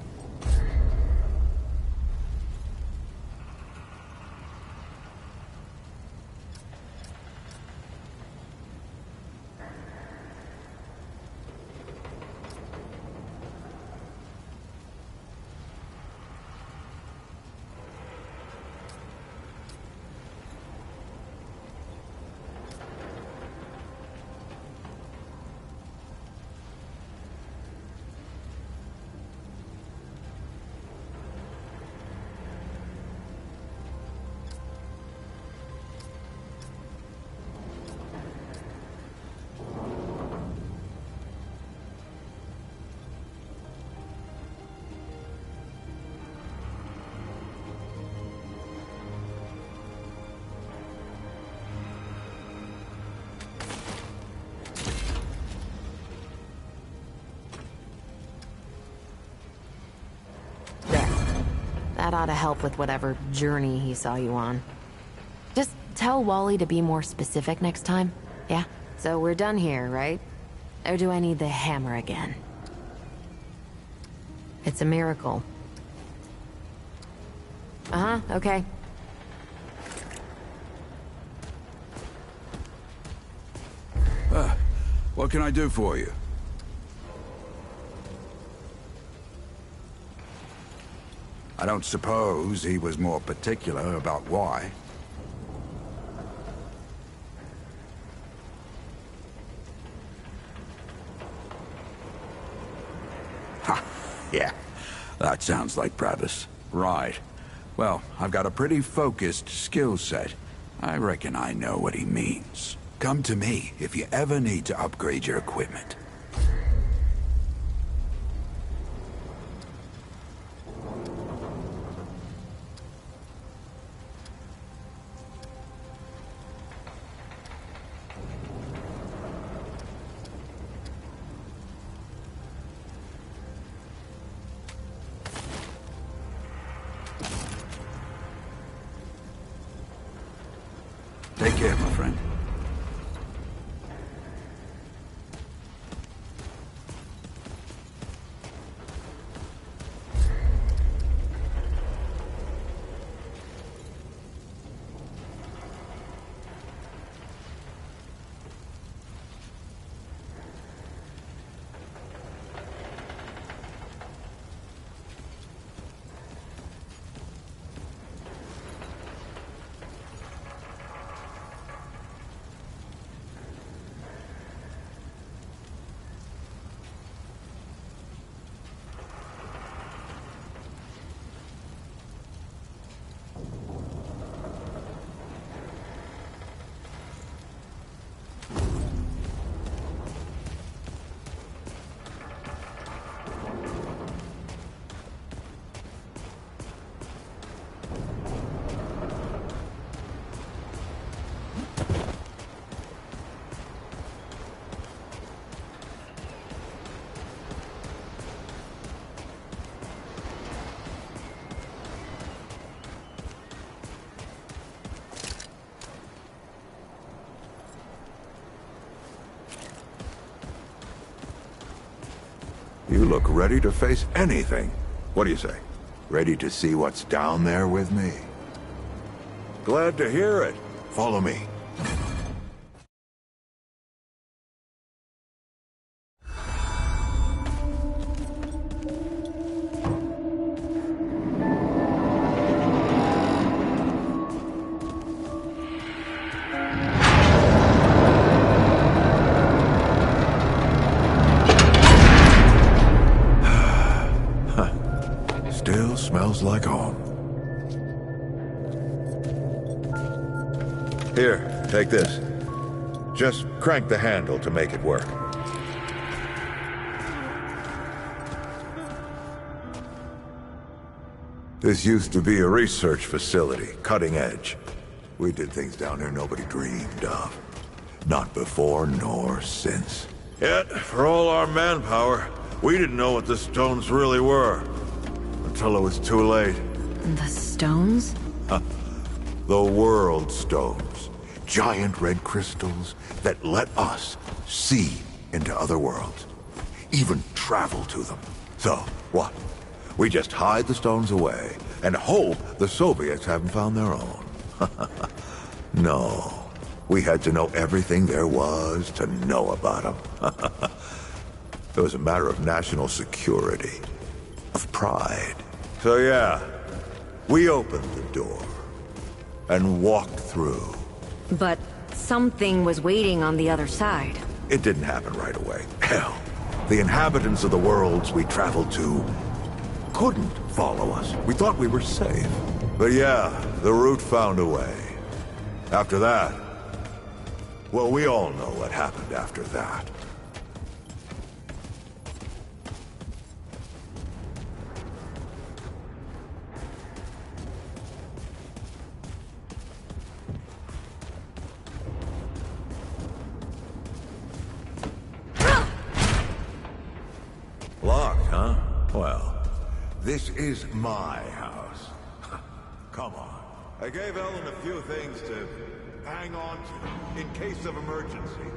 That ought to help with whatever journey he saw you on. Just tell Wally to be more specific next time, yeah? So we're done here, right? Or do I need the hammer again? It's a miracle. Uh-huh, okay. What can I do for you? I don't suppose he was more particular about why. Ha! Yeah, that sounds like Travis. Right. Well, I've got a pretty focused skill set. I reckon I know what he means. Come to me if you ever need to upgrade your equipment. Take care, my friend. You look ready to face anything. What do you say? Ready to see what's down there with me? Glad to hear it. Follow me. Still smells like home. Here, take this. Just crank the handle to make it work. This used to be a research facility, cutting edge. We did things down here nobody dreamed of. Not before nor since. Yet, for all our manpower, we didn't know what the stones really were. Until it was too late. The stones? The World Stones. Giant red crystals that let us see into other worlds. Even travel to them. So, what? We just hide the stones away and hope the Soviets haven't found their own. No. We had to know everything there was to know about them. It was a matter of national security. Of pride. So yeah, we opened the door and walked through. But something was waiting on the other side. It didn't happen right away. Hell, the inhabitants of the worlds we traveled to couldn't follow us. We thought we were safe. But yeah, the route found a way. After that, well, we all know what happened after that. Locked, huh? Well, this is my house. Come on. I gave Ellen a few things to hang on to in case of emergency.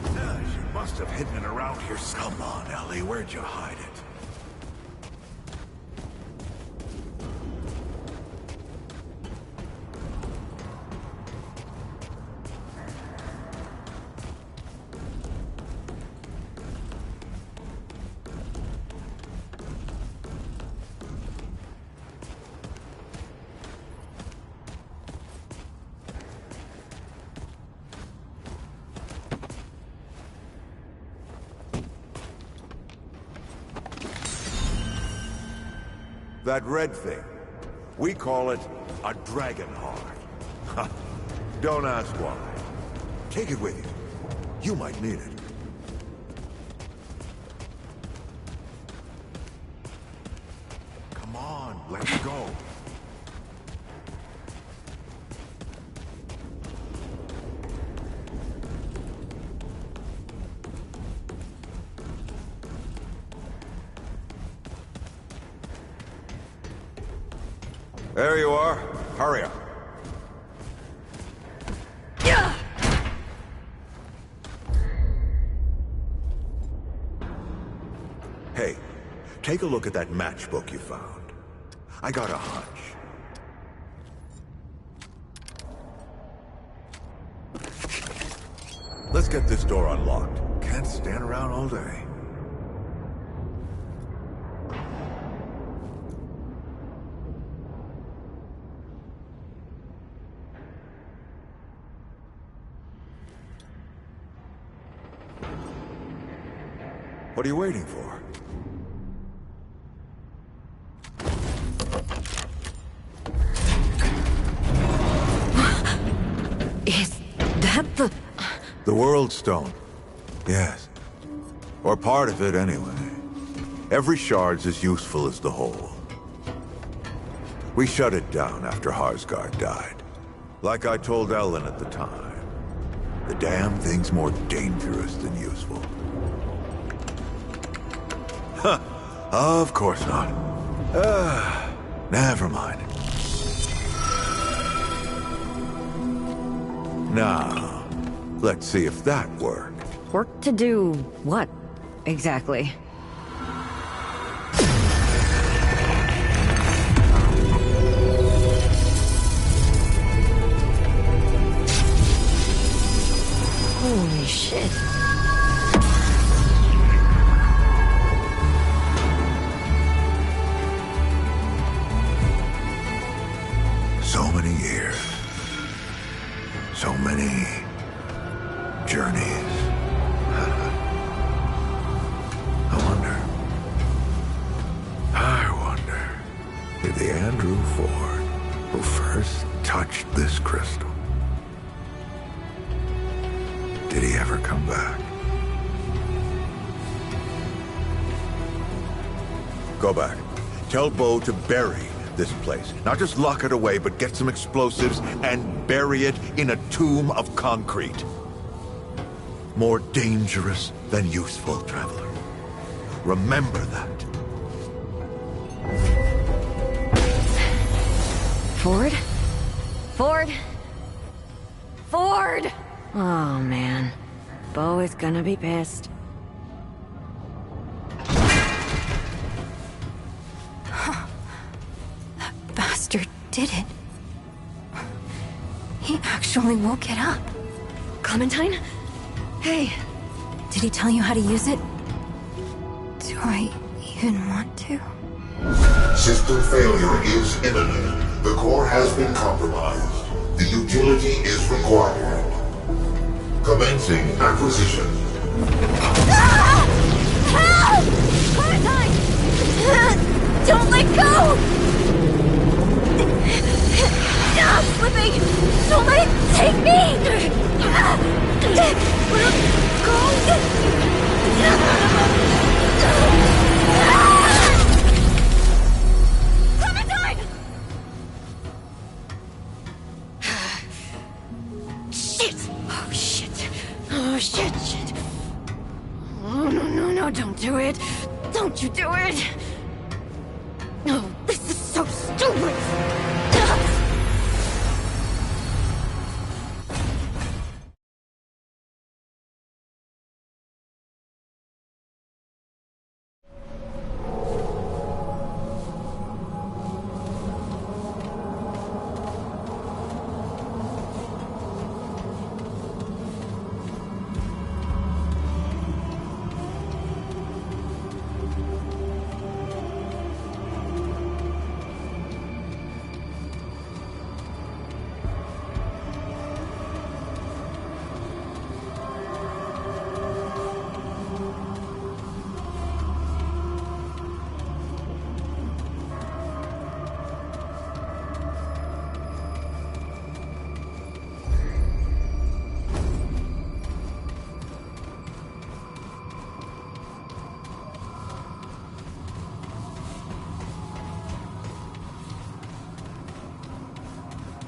She must have hidden it around here. Come on, Ellie. Where'd you hide it? That red thing. We call it a dragon heart. Don't ask why. Take it with you. You might need it. Come on, let's go. There you are. Hurry up. Hey, take a look at that matchbook you found. I got a hunch. Let's get this door unlocked. Can't stand around all day. What are you waiting for? Is that the... The World Stone. Yes. Or part of it, anyway. Every shard's as useful as the whole. We shut it down after Harsgard died. Like I told Ellen at the time. The damn thing's more dangerous than useful. Huh. Of course not. Never mind. Now, let's see if that worked. Work to do what, exactly? years. So many journeys. I wonder if the Andrew Ford who first touched this crystal, did he ever come back? Go back. Tell Bo to bury this place. Not just lock it away, but get some explosives and bury it in a tomb of concrete. More dangerous than useful, traveler. Remember that. Ford? Ford? Ford! Oh, man. Bo is gonna be pissed. That bastard did it. He actually woke it up. Clementine? Hey. Did he tell you how to use it? Do I even want to? System failure is imminent. The core has been compromised. The utility is required. Commencing acquisition. Ah! Help! Clementine! Don't let go! I'm slipping! Don't let it take me! Clementine! Shit! Oh, shit. Oh, shit. Oh, no, don't do it. Don't you do it! No, this is so stupid!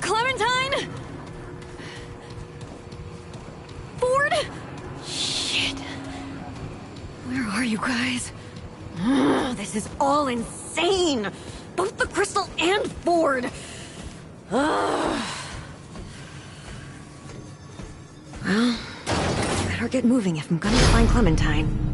Clementine? Ford? Shit. Where are you guys? This is all insane. Both the crystal and Ford. Well, better get moving if I'm gonna find Clementine.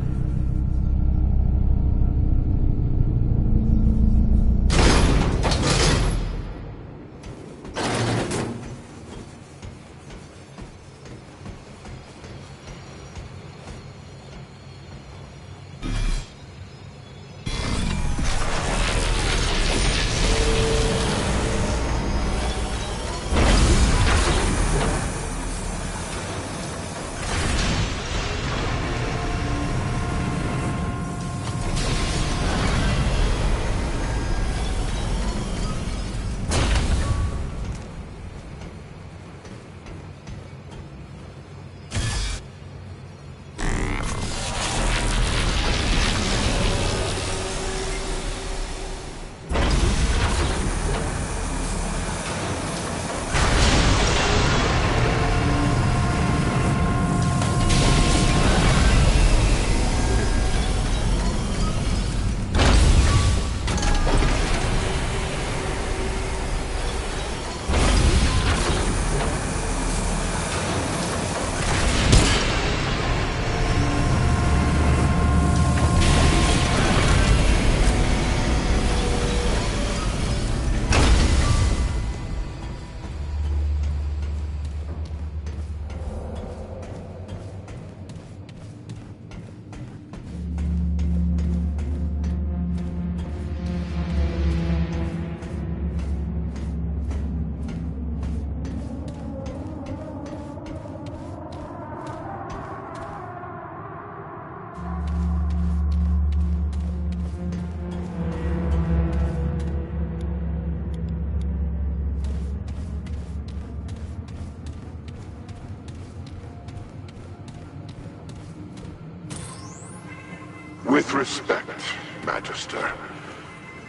With respect, Magister,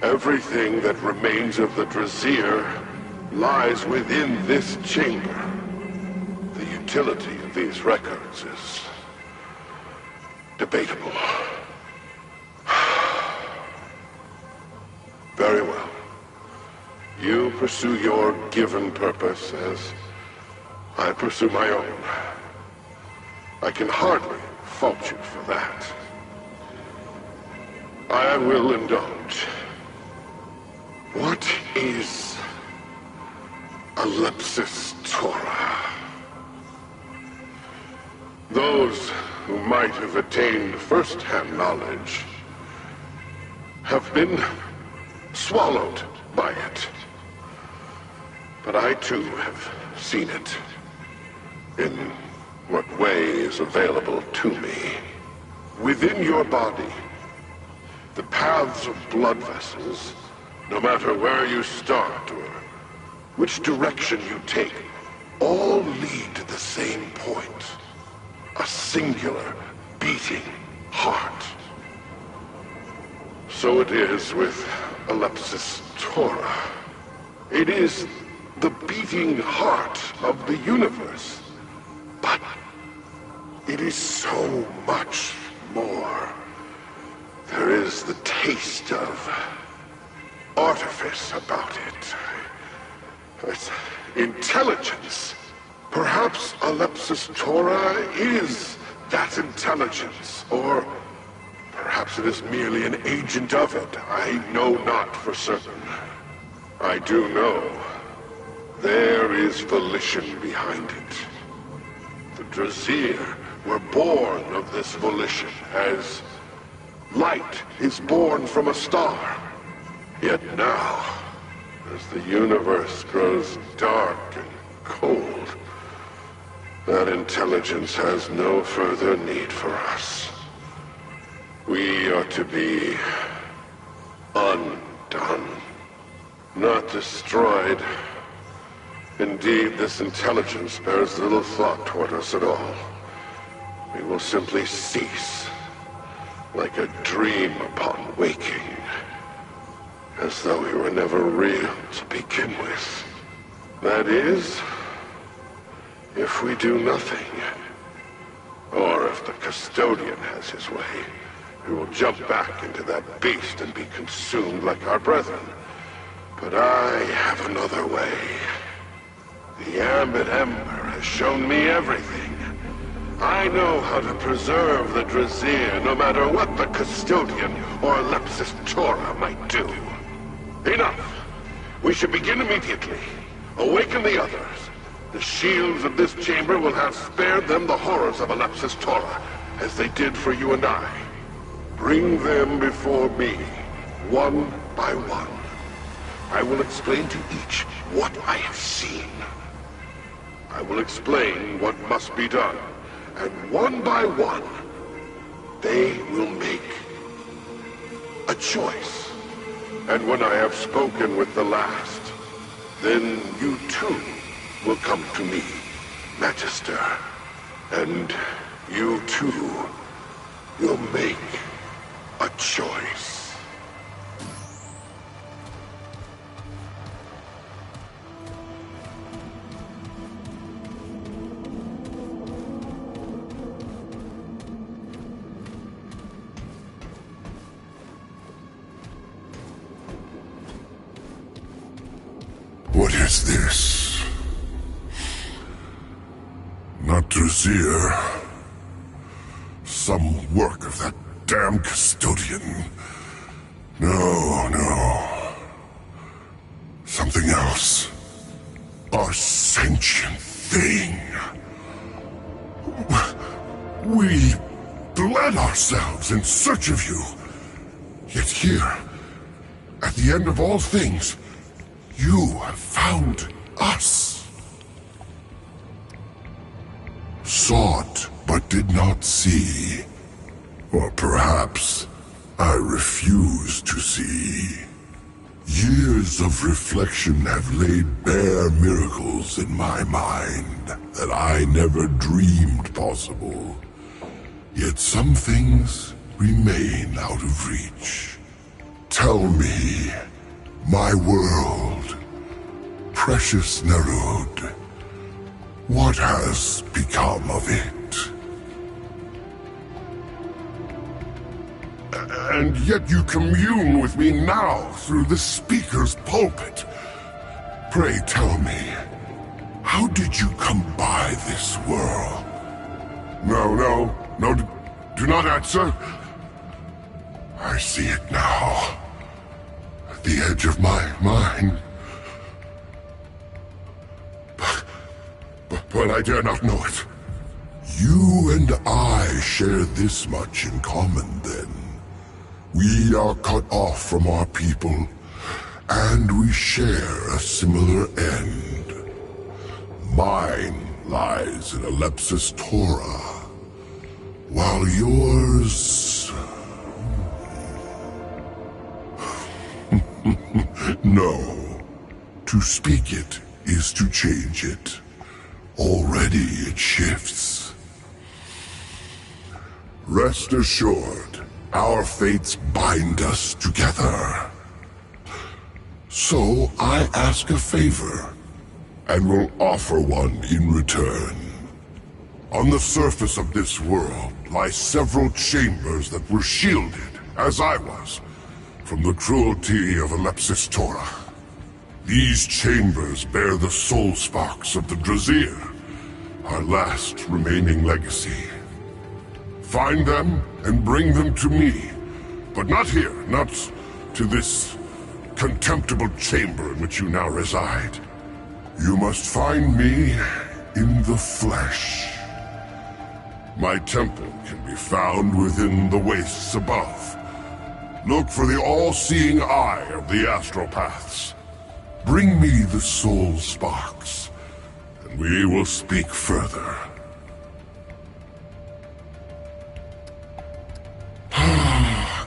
everything that remains of the Drazier lies within this chamber. The utility of these records is debatable. Very well. You pursue your given purpose as I pursue my own. I can hardly fault you for that. I will indulge. What is Ellipsis Torah? Those who might have attained first-hand knowledge have been swallowed by it. But I too have seen it in what way is available to me. Within your body, the paths of blood vessels, no matter where you start or which direction you take, all lead to the same point. A singular, beating heart. So it is with Ellipsis Torah. It is the beating heart of the universe. But it is so much more. There is the taste of artifice about it. It's intelligence. Perhaps Ellipsis Torah is that intelligence, or perhaps it is merely an agent of it. I know not for certain. I do know there is volition behind it. The Drazier were born of this volition, as light is born from a star. Yet now, as the universe grows dark and cold, that intelligence has no further need for us. We are to be undone, not destroyed. Indeed, this intelligence bears little thought toward us at all. We will simply cease, like a dream upon waking, as though we were never real to begin with. That is, if we do nothing, or if the custodian has his way, we will jump back into that beast and be consumed like our brethren. But I have another way. The Ambit Ember has shown me everything. I know how to preserve the Drazier, no matter what the custodian or Ellipsis Torah might do. Enough! We should begin immediately. Awaken the others. The shields of this chamber will have spared them the horrors of Ellipsis Torah, as they did for you and I. Bring them before me, one by one. I will explain to each what I have seen. I will explain what must be done, and one by one, they will make a choice. And when I have spoken with the last, then you too will come to me, Magister. And you too will make a choice. What is this? Not Drazier. Some work of that damn custodian. No. Something else. A sentient thing. We bled ourselves in search of you. Yet here, at the end of all things, you have found us. Sought, but did not see. Or perhaps I refuse to see. Years of reflection have laid bare miracles in my mind that I never dreamed possible. Yet some things remain out of reach. Tell me, my world, precious Nerud, what has become of it? And yet you commune with me now through the speaker's pulpit. Pray tell me, how did you come by this world? No, do not answer. I see it now. At the edge of my mind. But I dare not know it. You and I share this much in common, then. We are cut off from our people, and we share a similar end. Mine lies in Alepsis Torah, while yours... No. To speak it is to change it. Already it shifts. Rest assured, our fates bind us together. So I ask a favor, and will offer one in return. On the surface of this world lie several chambers that were shielded, as I was, from the cruelty of Alepsis Torah. These chambers bear the soul sparks of the Drazir, our last remaining legacy. Find them and bring them to me, but not here, not to this contemptible chamber in which you now reside. You must find me in the flesh. My temple can be found within the wastes above. Look for the all-seeing eye of the astropaths. Bring me the soul sparks, and we will speak further.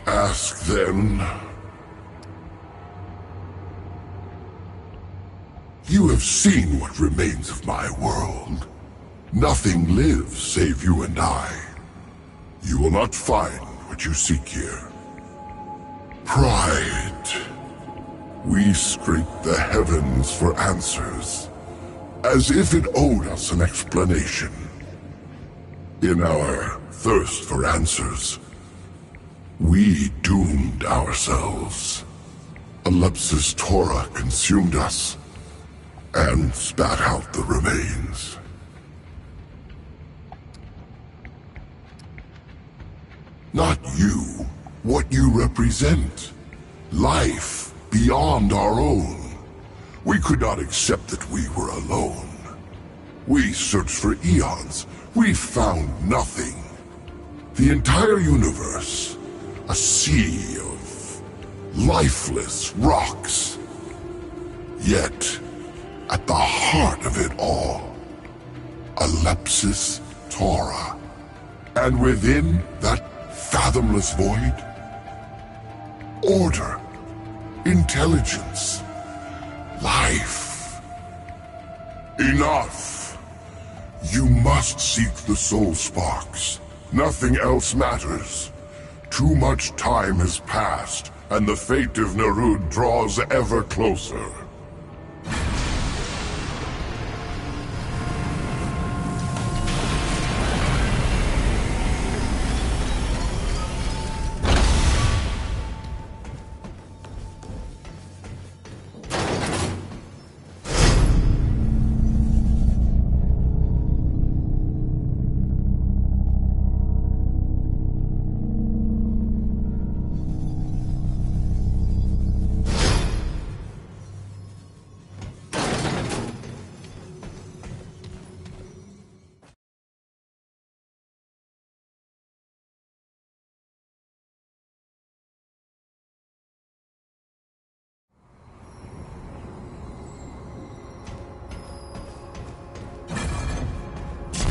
Ask then. You have seen what remains of my world. Nothing lives save you and I. You will not find what you seek here. Pride. We scrape the heavens for answers, as if it owed us an explanation. In our thirst for answers, we doomed ourselves. Alepsis Torah consumed us, and spat out the remains. Not you, what you represent. Life beyond our own. We could not accept that we were alone. We searched for eons. We found nothing. The entire universe, a sea of lifeless rocks. Yet, at the heart of it all, Alepsis Torah. And within that fathomless void, order, intelligence, life. Enough! You must seek the soul sparks. Nothing else matters. Too much time has passed, and the fate of Nerud draws ever closer.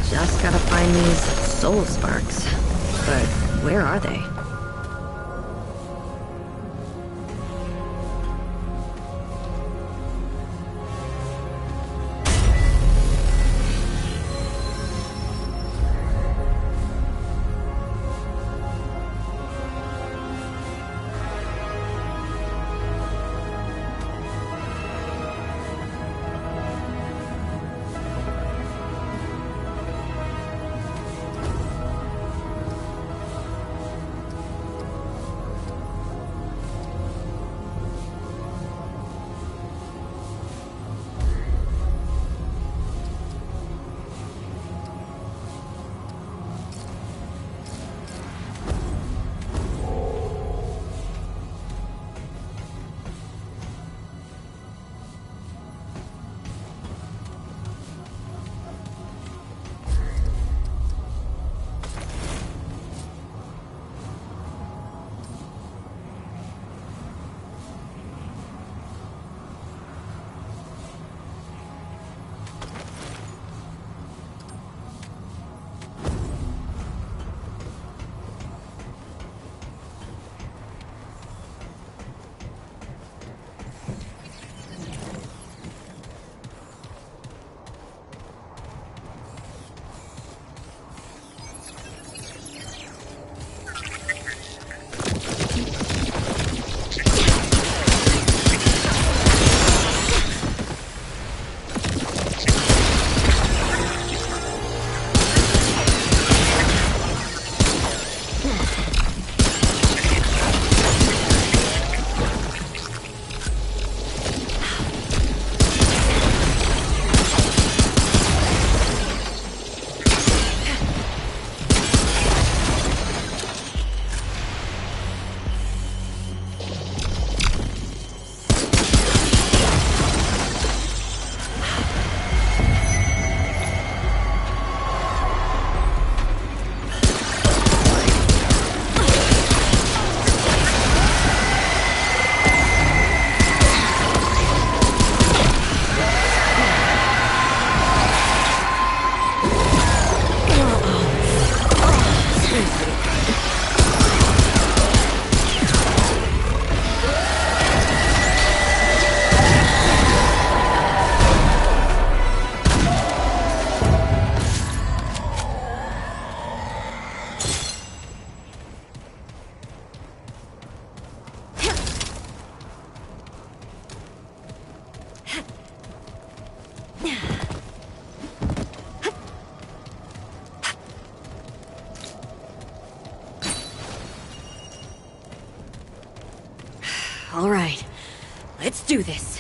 Just gotta find these soul sparks. But where are they? Let's do this.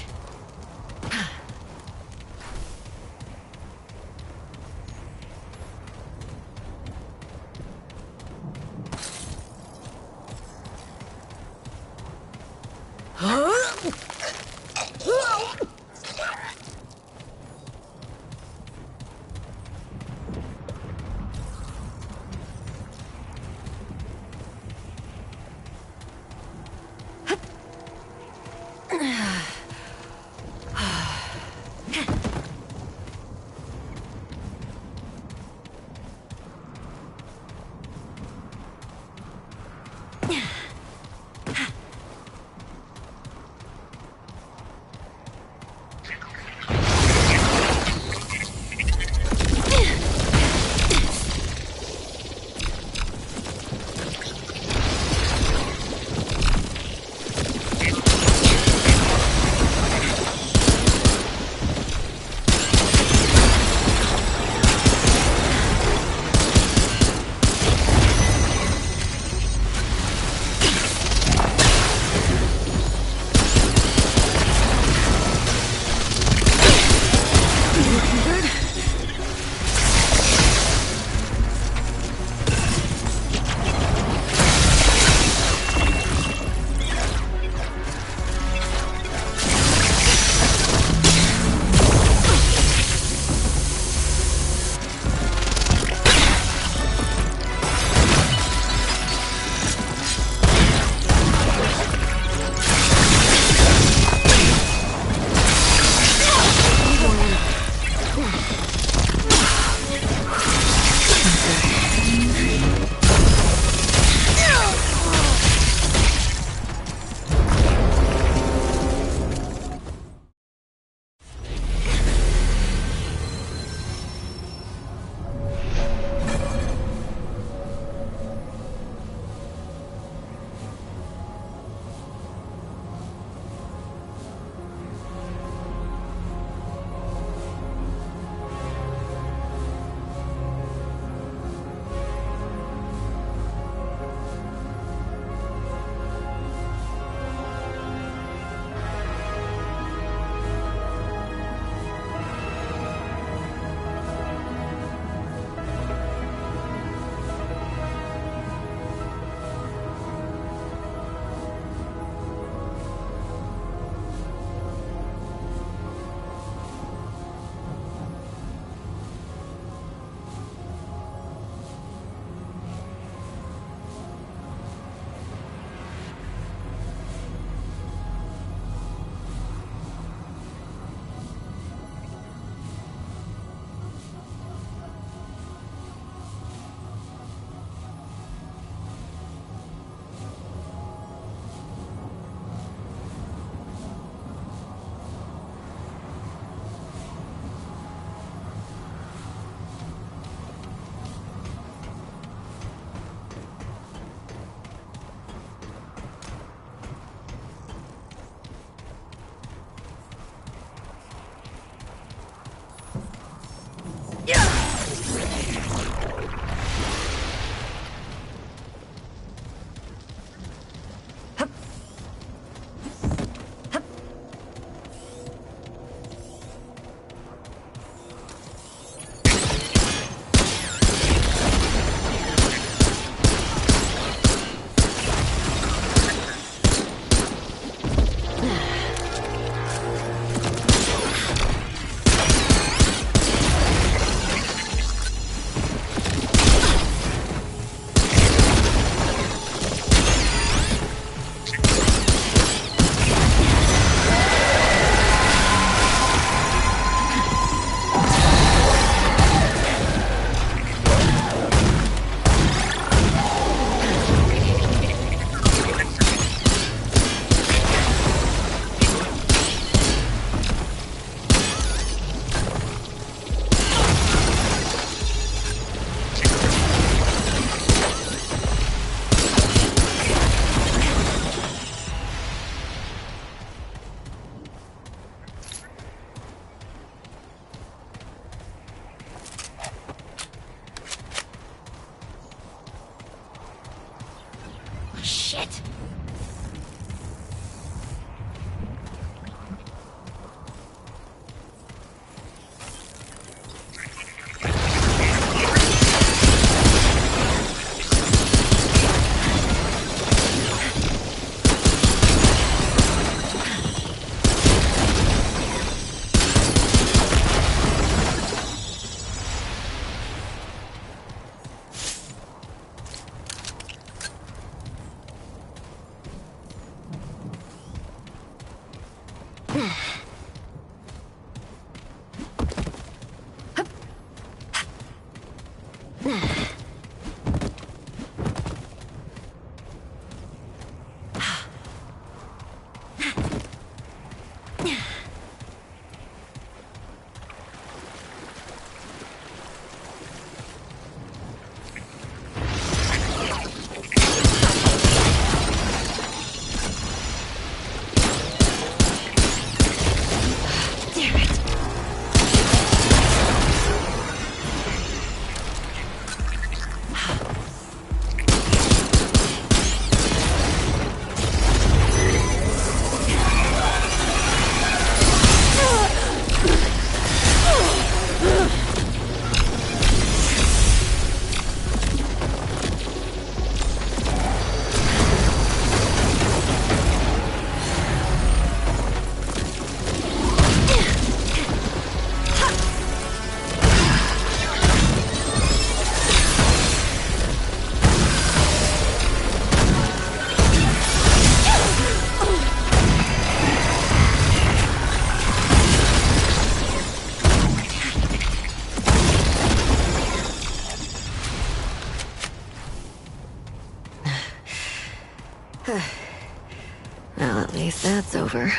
Well, at least that's over.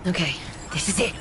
Okay, this is it.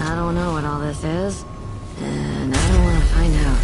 I don't know what all this is, and I don't want to find out.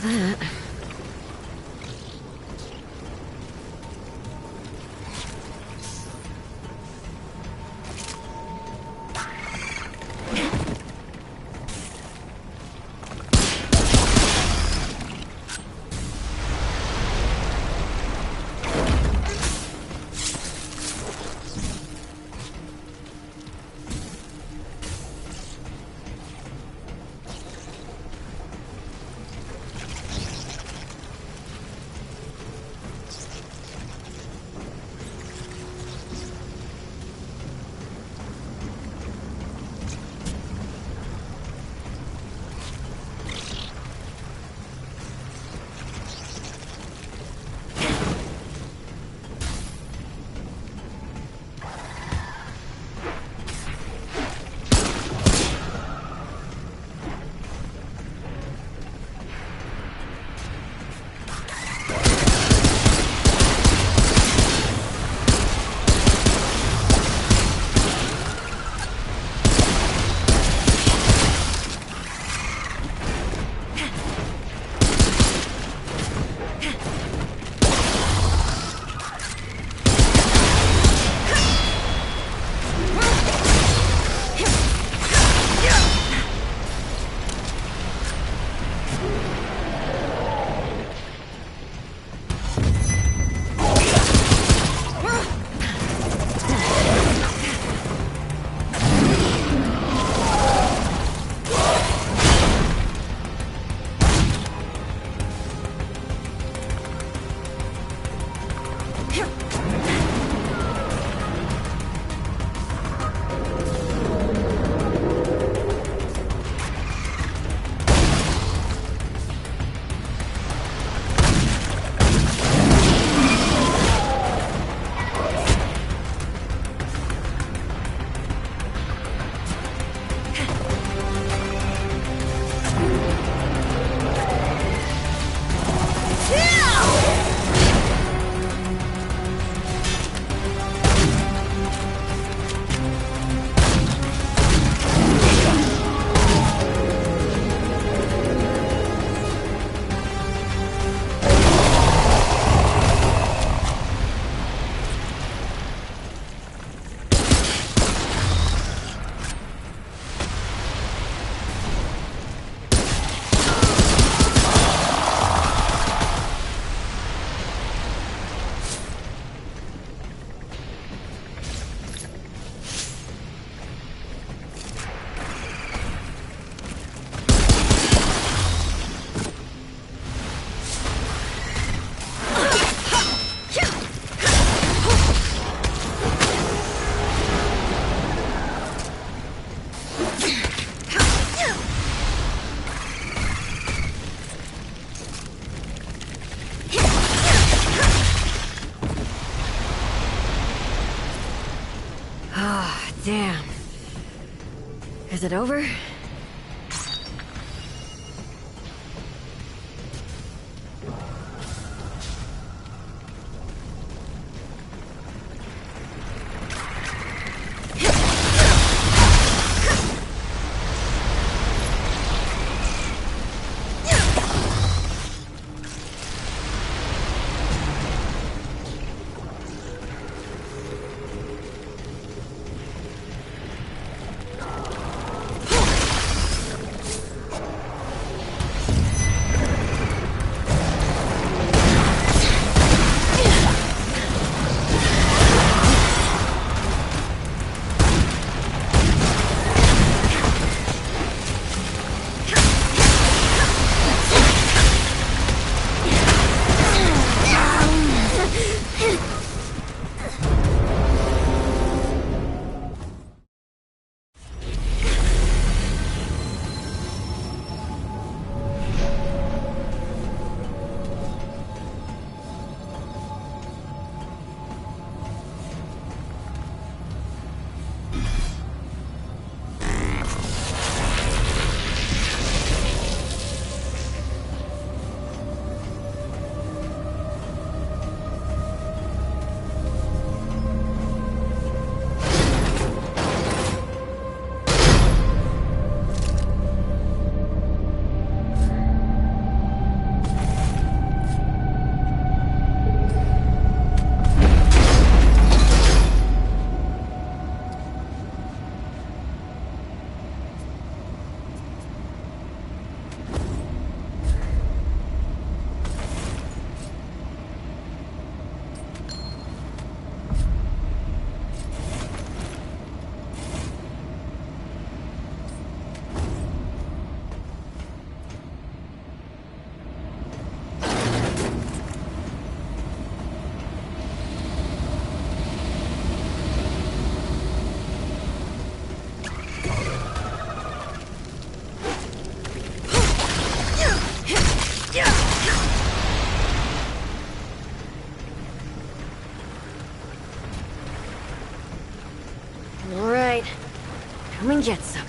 for that. Damn. Is it over? right. Come and get some.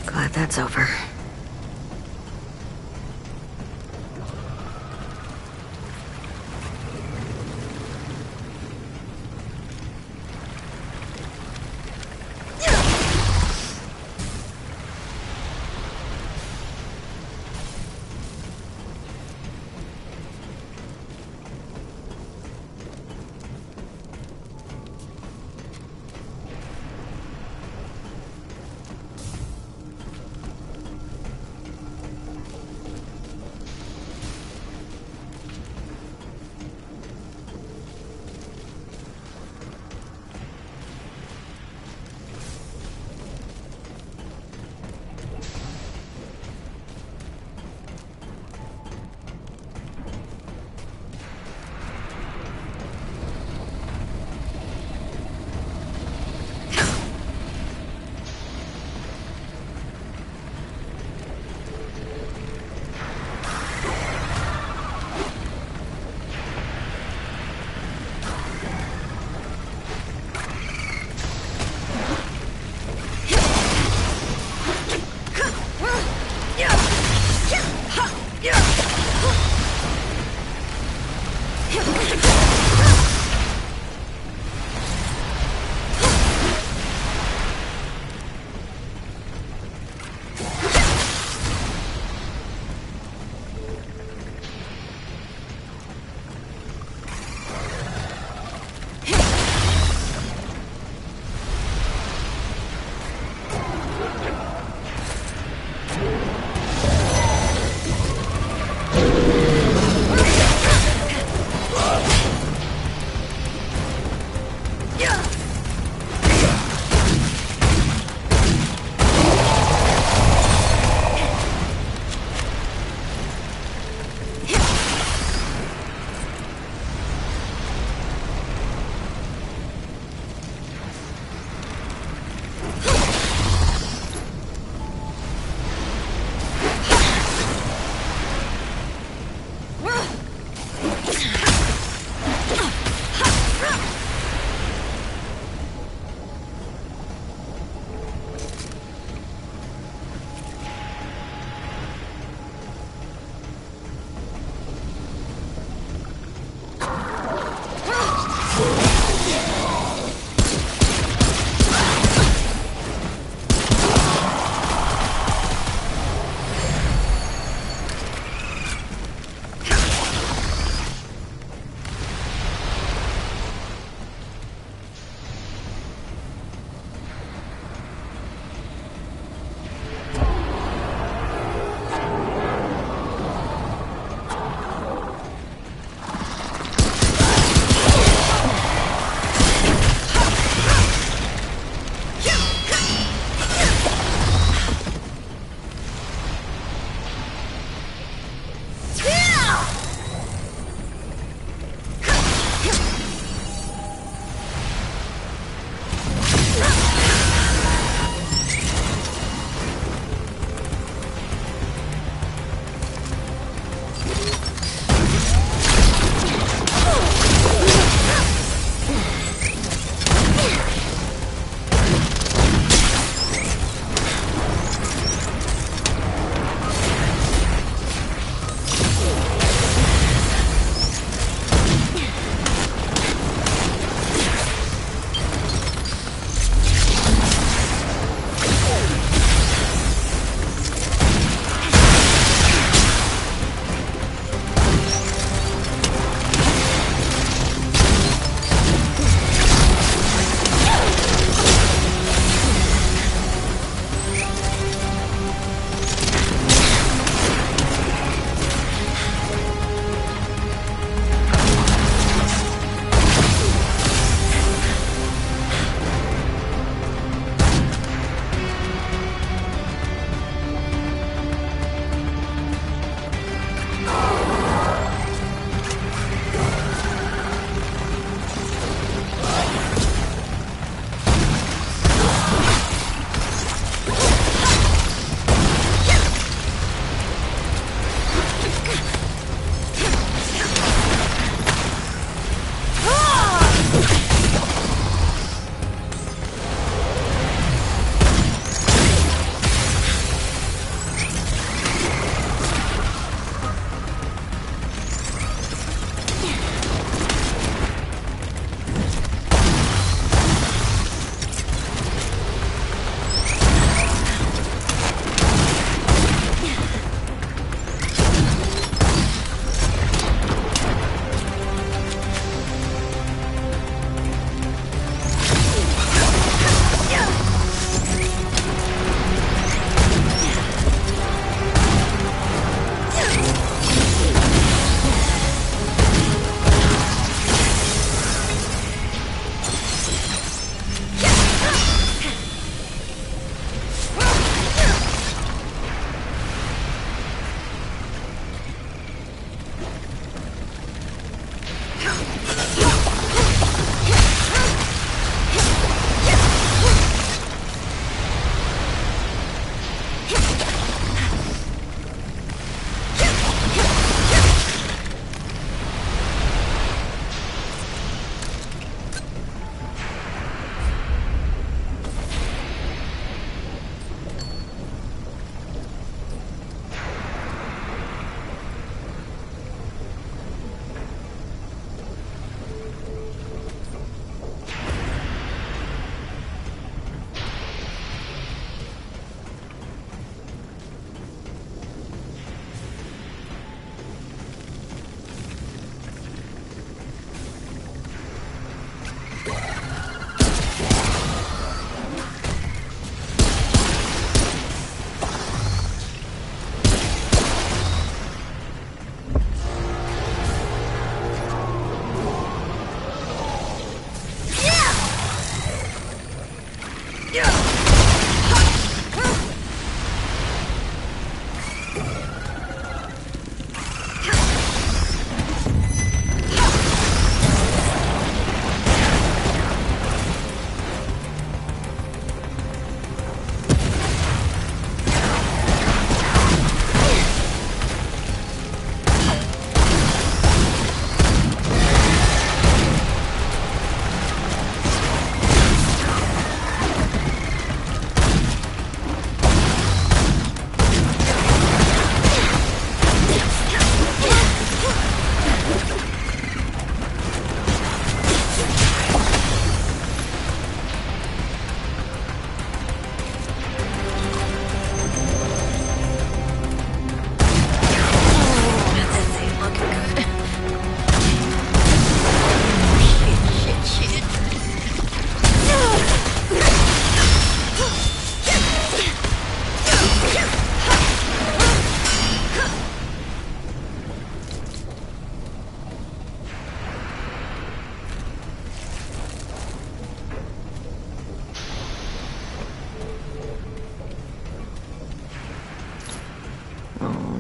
Glad that's over.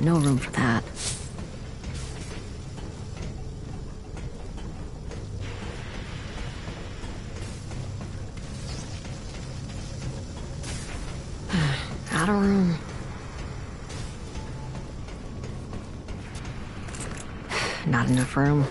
No room for that. Out of room. Not enough room.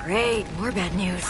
Great, more bad news.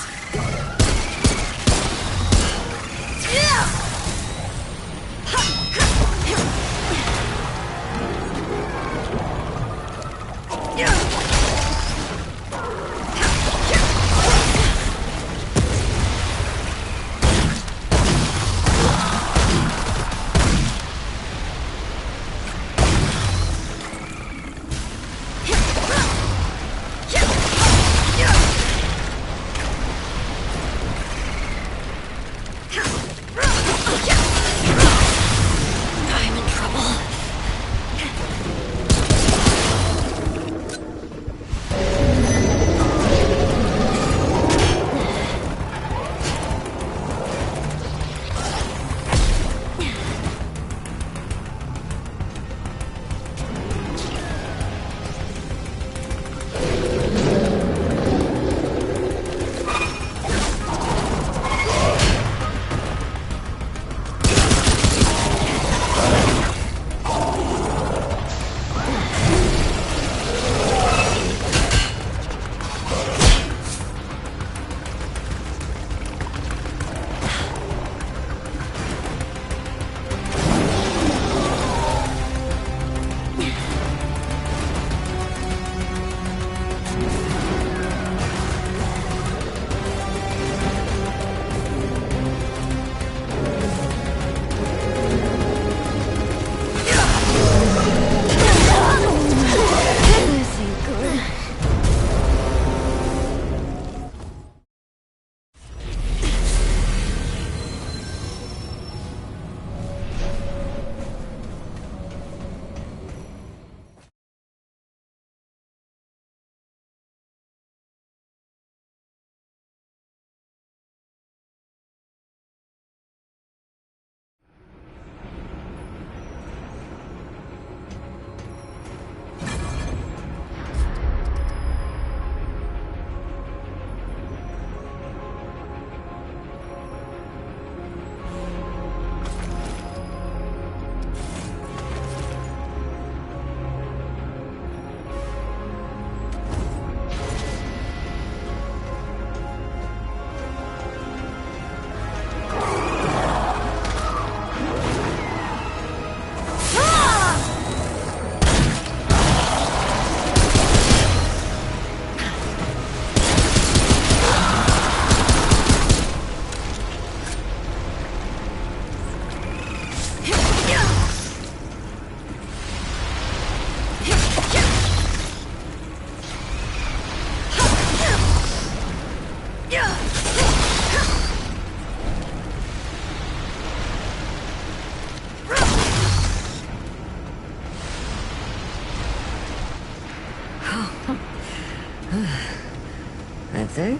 music.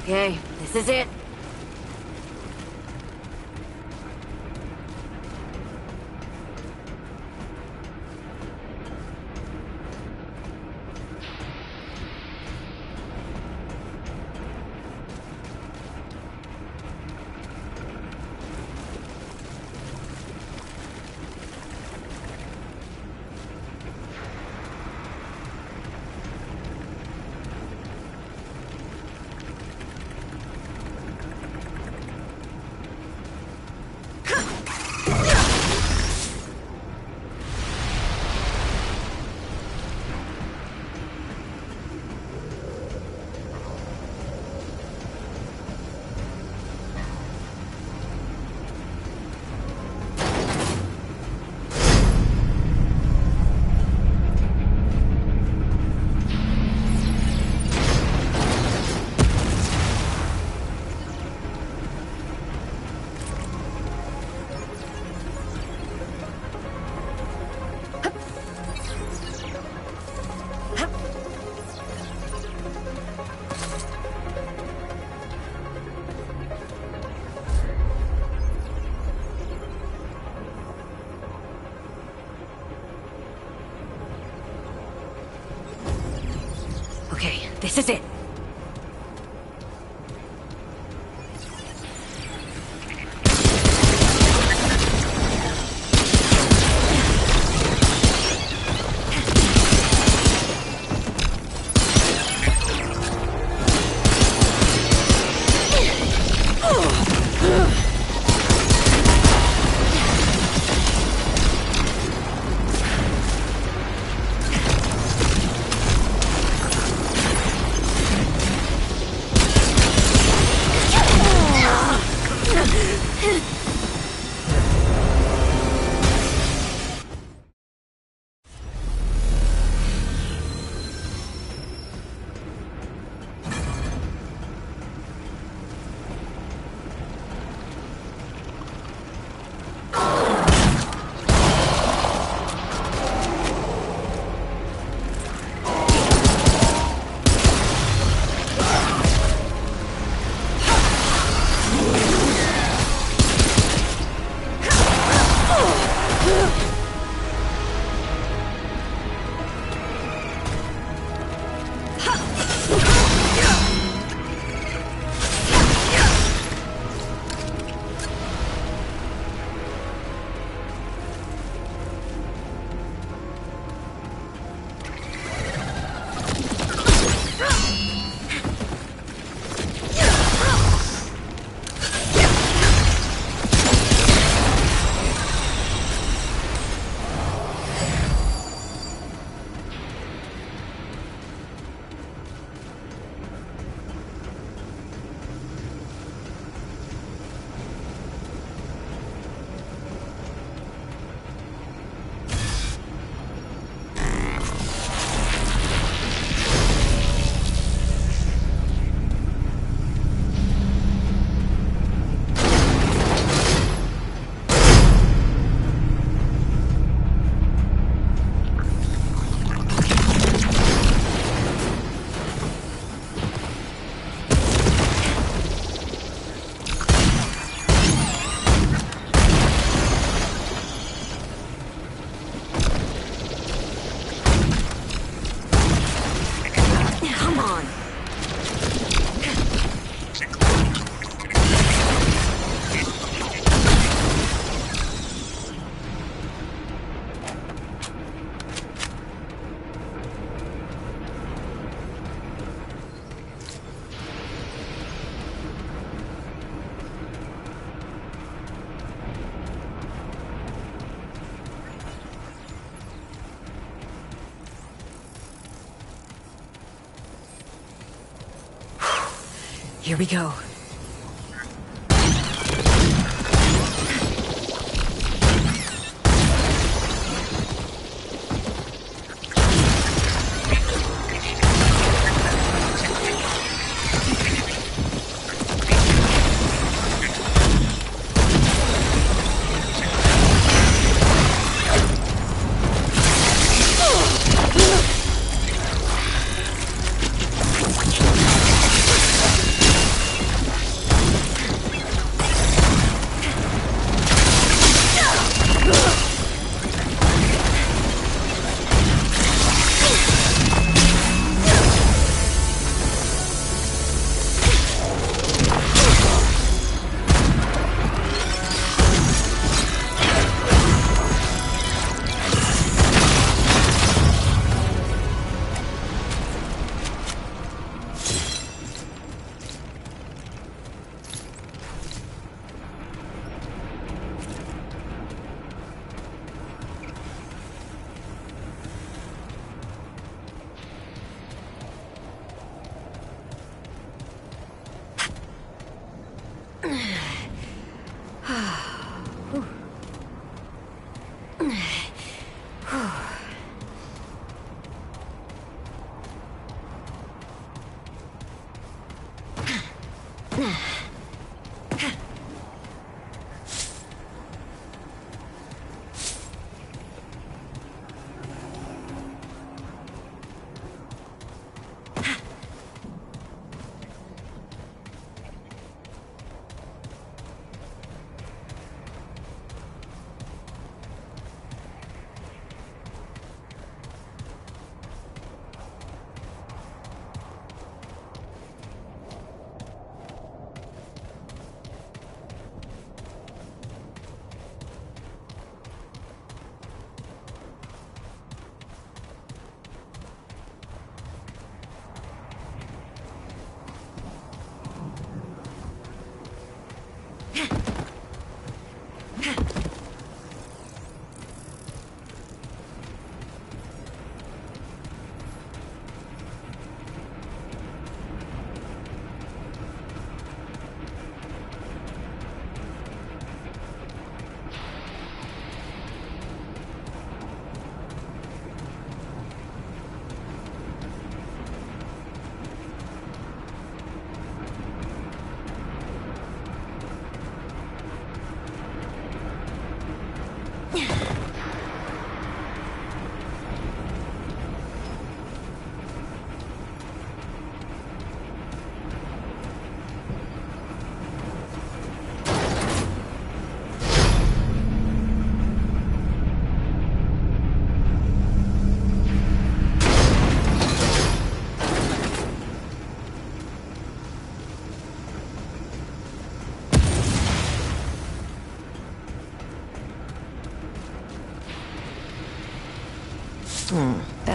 Okay, this is it. Okay, this is it. Here we go.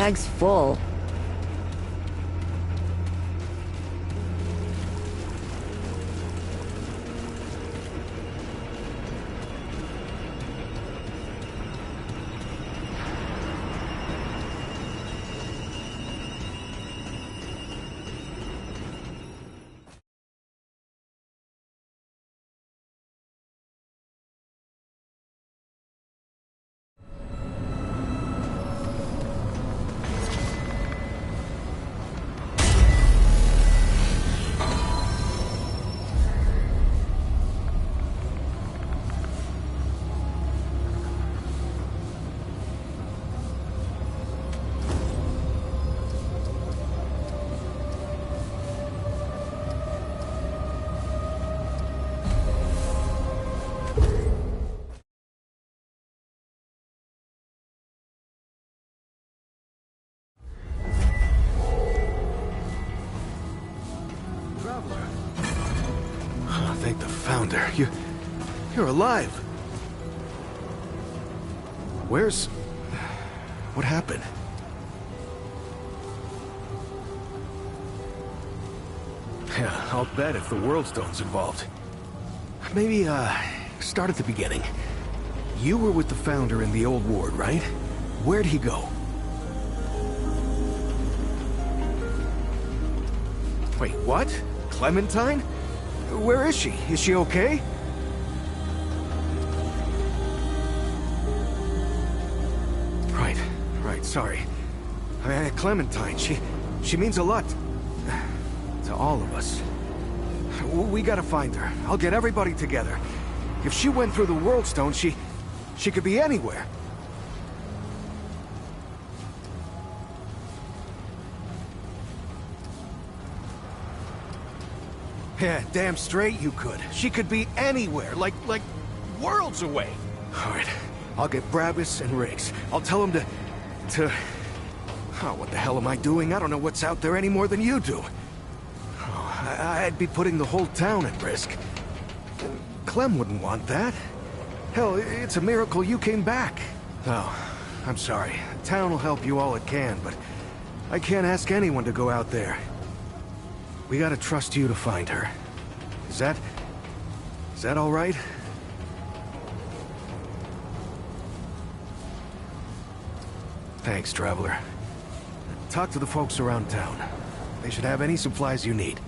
Bag's full. Oh, thank the Founder. You're alive. What happened? Yeah, I'll bet if the World Stone's involved. Maybe, start at the beginning. You were with the Founder in the old ward, right? Where'd he go? Wait, what? Clementine? Where is she? Is she okay? Right, sorry. Clementine, she means a lot to all of us. We gotta find her. I'll get everybody together. If she went through the World Stone, she could be anywhere. Yeah, damn straight you could. She could be anywhere, like worlds away. All right, I'll get Brabus and Riggs. I'll tell them to... Oh, what the hell am I doing? I don't know what's out there any more than you do. Oh, I'd be putting the whole town at risk. Clem wouldn't want that. Hell, it's a miracle you came back. Oh, I'm sorry. The town will help you all it can, but I can't ask anyone to go out there. We gotta trust you to find her. Is that all right? Thanks, Traveler. Talk to the folks around town. They should have any supplies you need.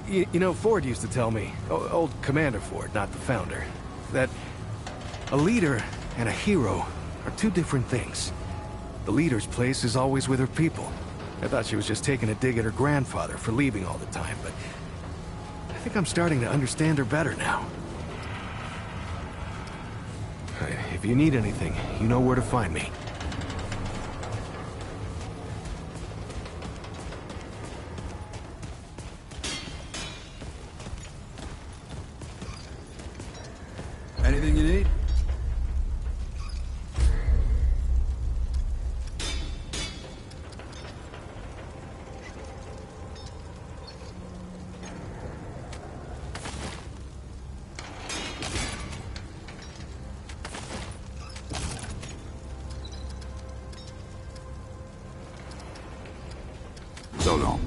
You know, Ford used to tell me, old Commander Ford, not the founder, that a leader and a hero are two different things. The leader's place is always with her people. I thought she was just taking a dig at her grandfather for leaving all the time, but I think I'm starting to understand her better now. If you need anything, you know where to find me. Anything you need? So long.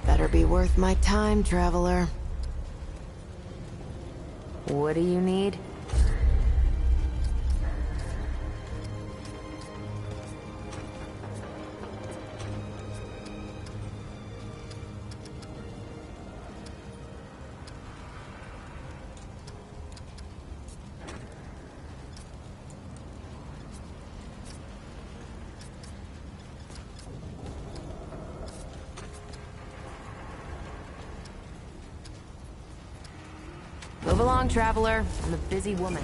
Better be worth my time, Traveler. What do you need? Move along, Traveler. I'm a busy woman.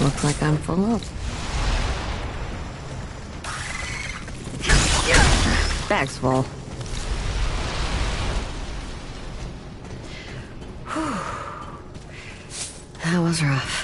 Looks like I'm full up. Bag's full. Whew. That was rough.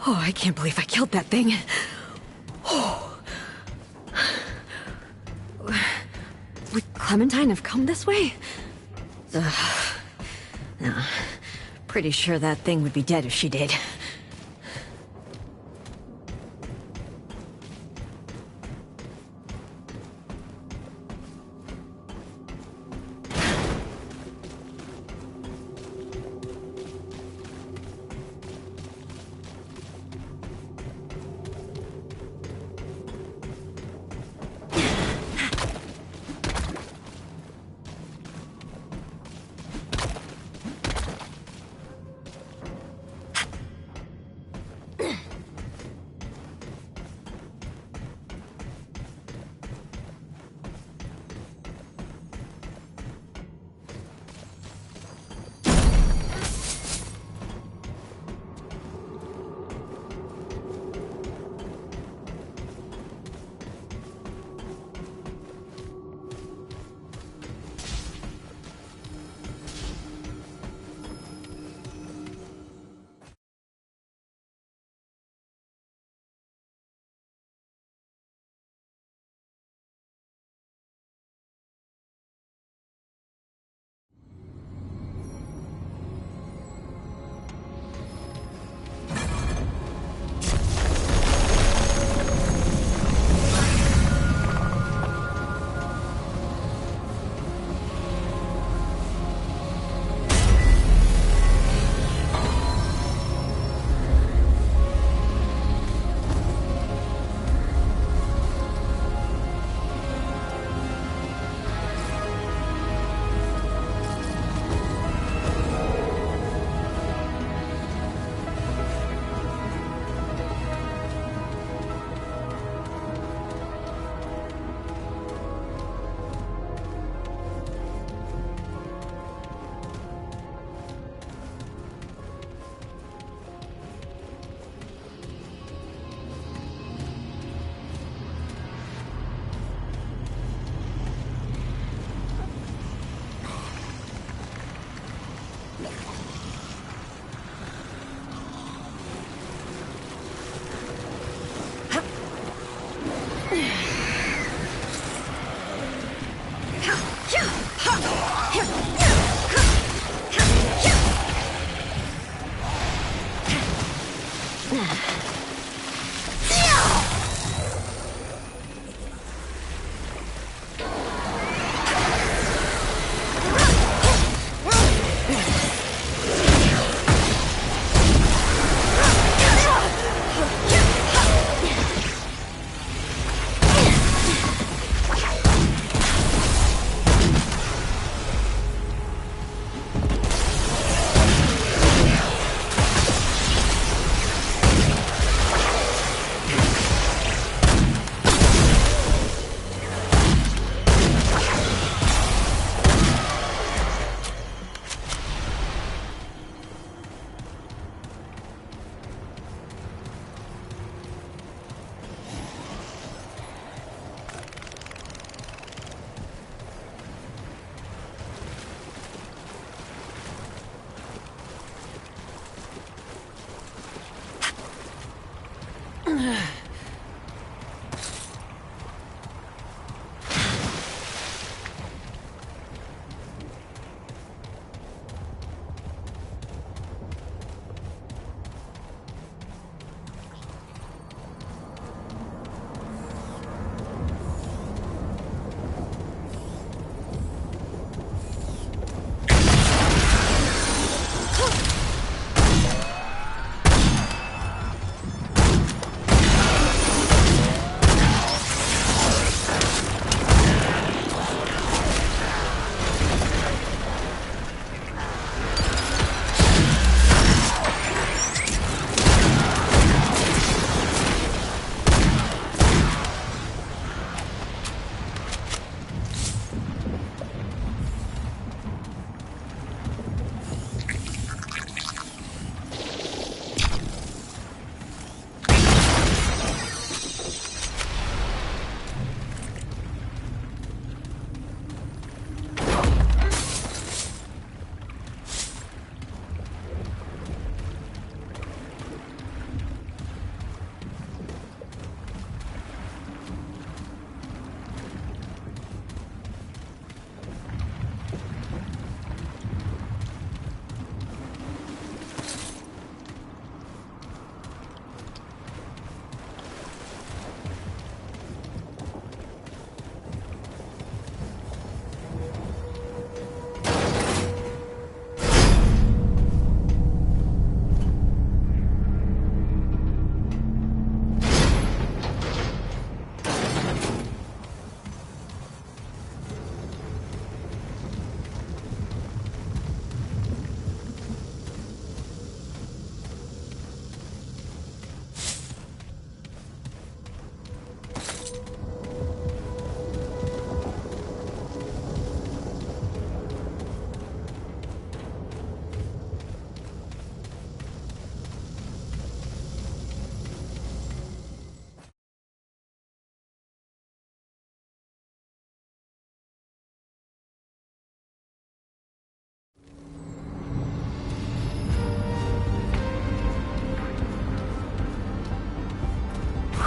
Oh, I can't believe I killed that thing. Oh. Would Clementine have come this way? No. Pretty sure that thing would be dead if she did.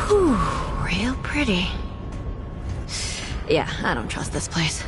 Whew, real pretty. Yeah, I don't trust this place.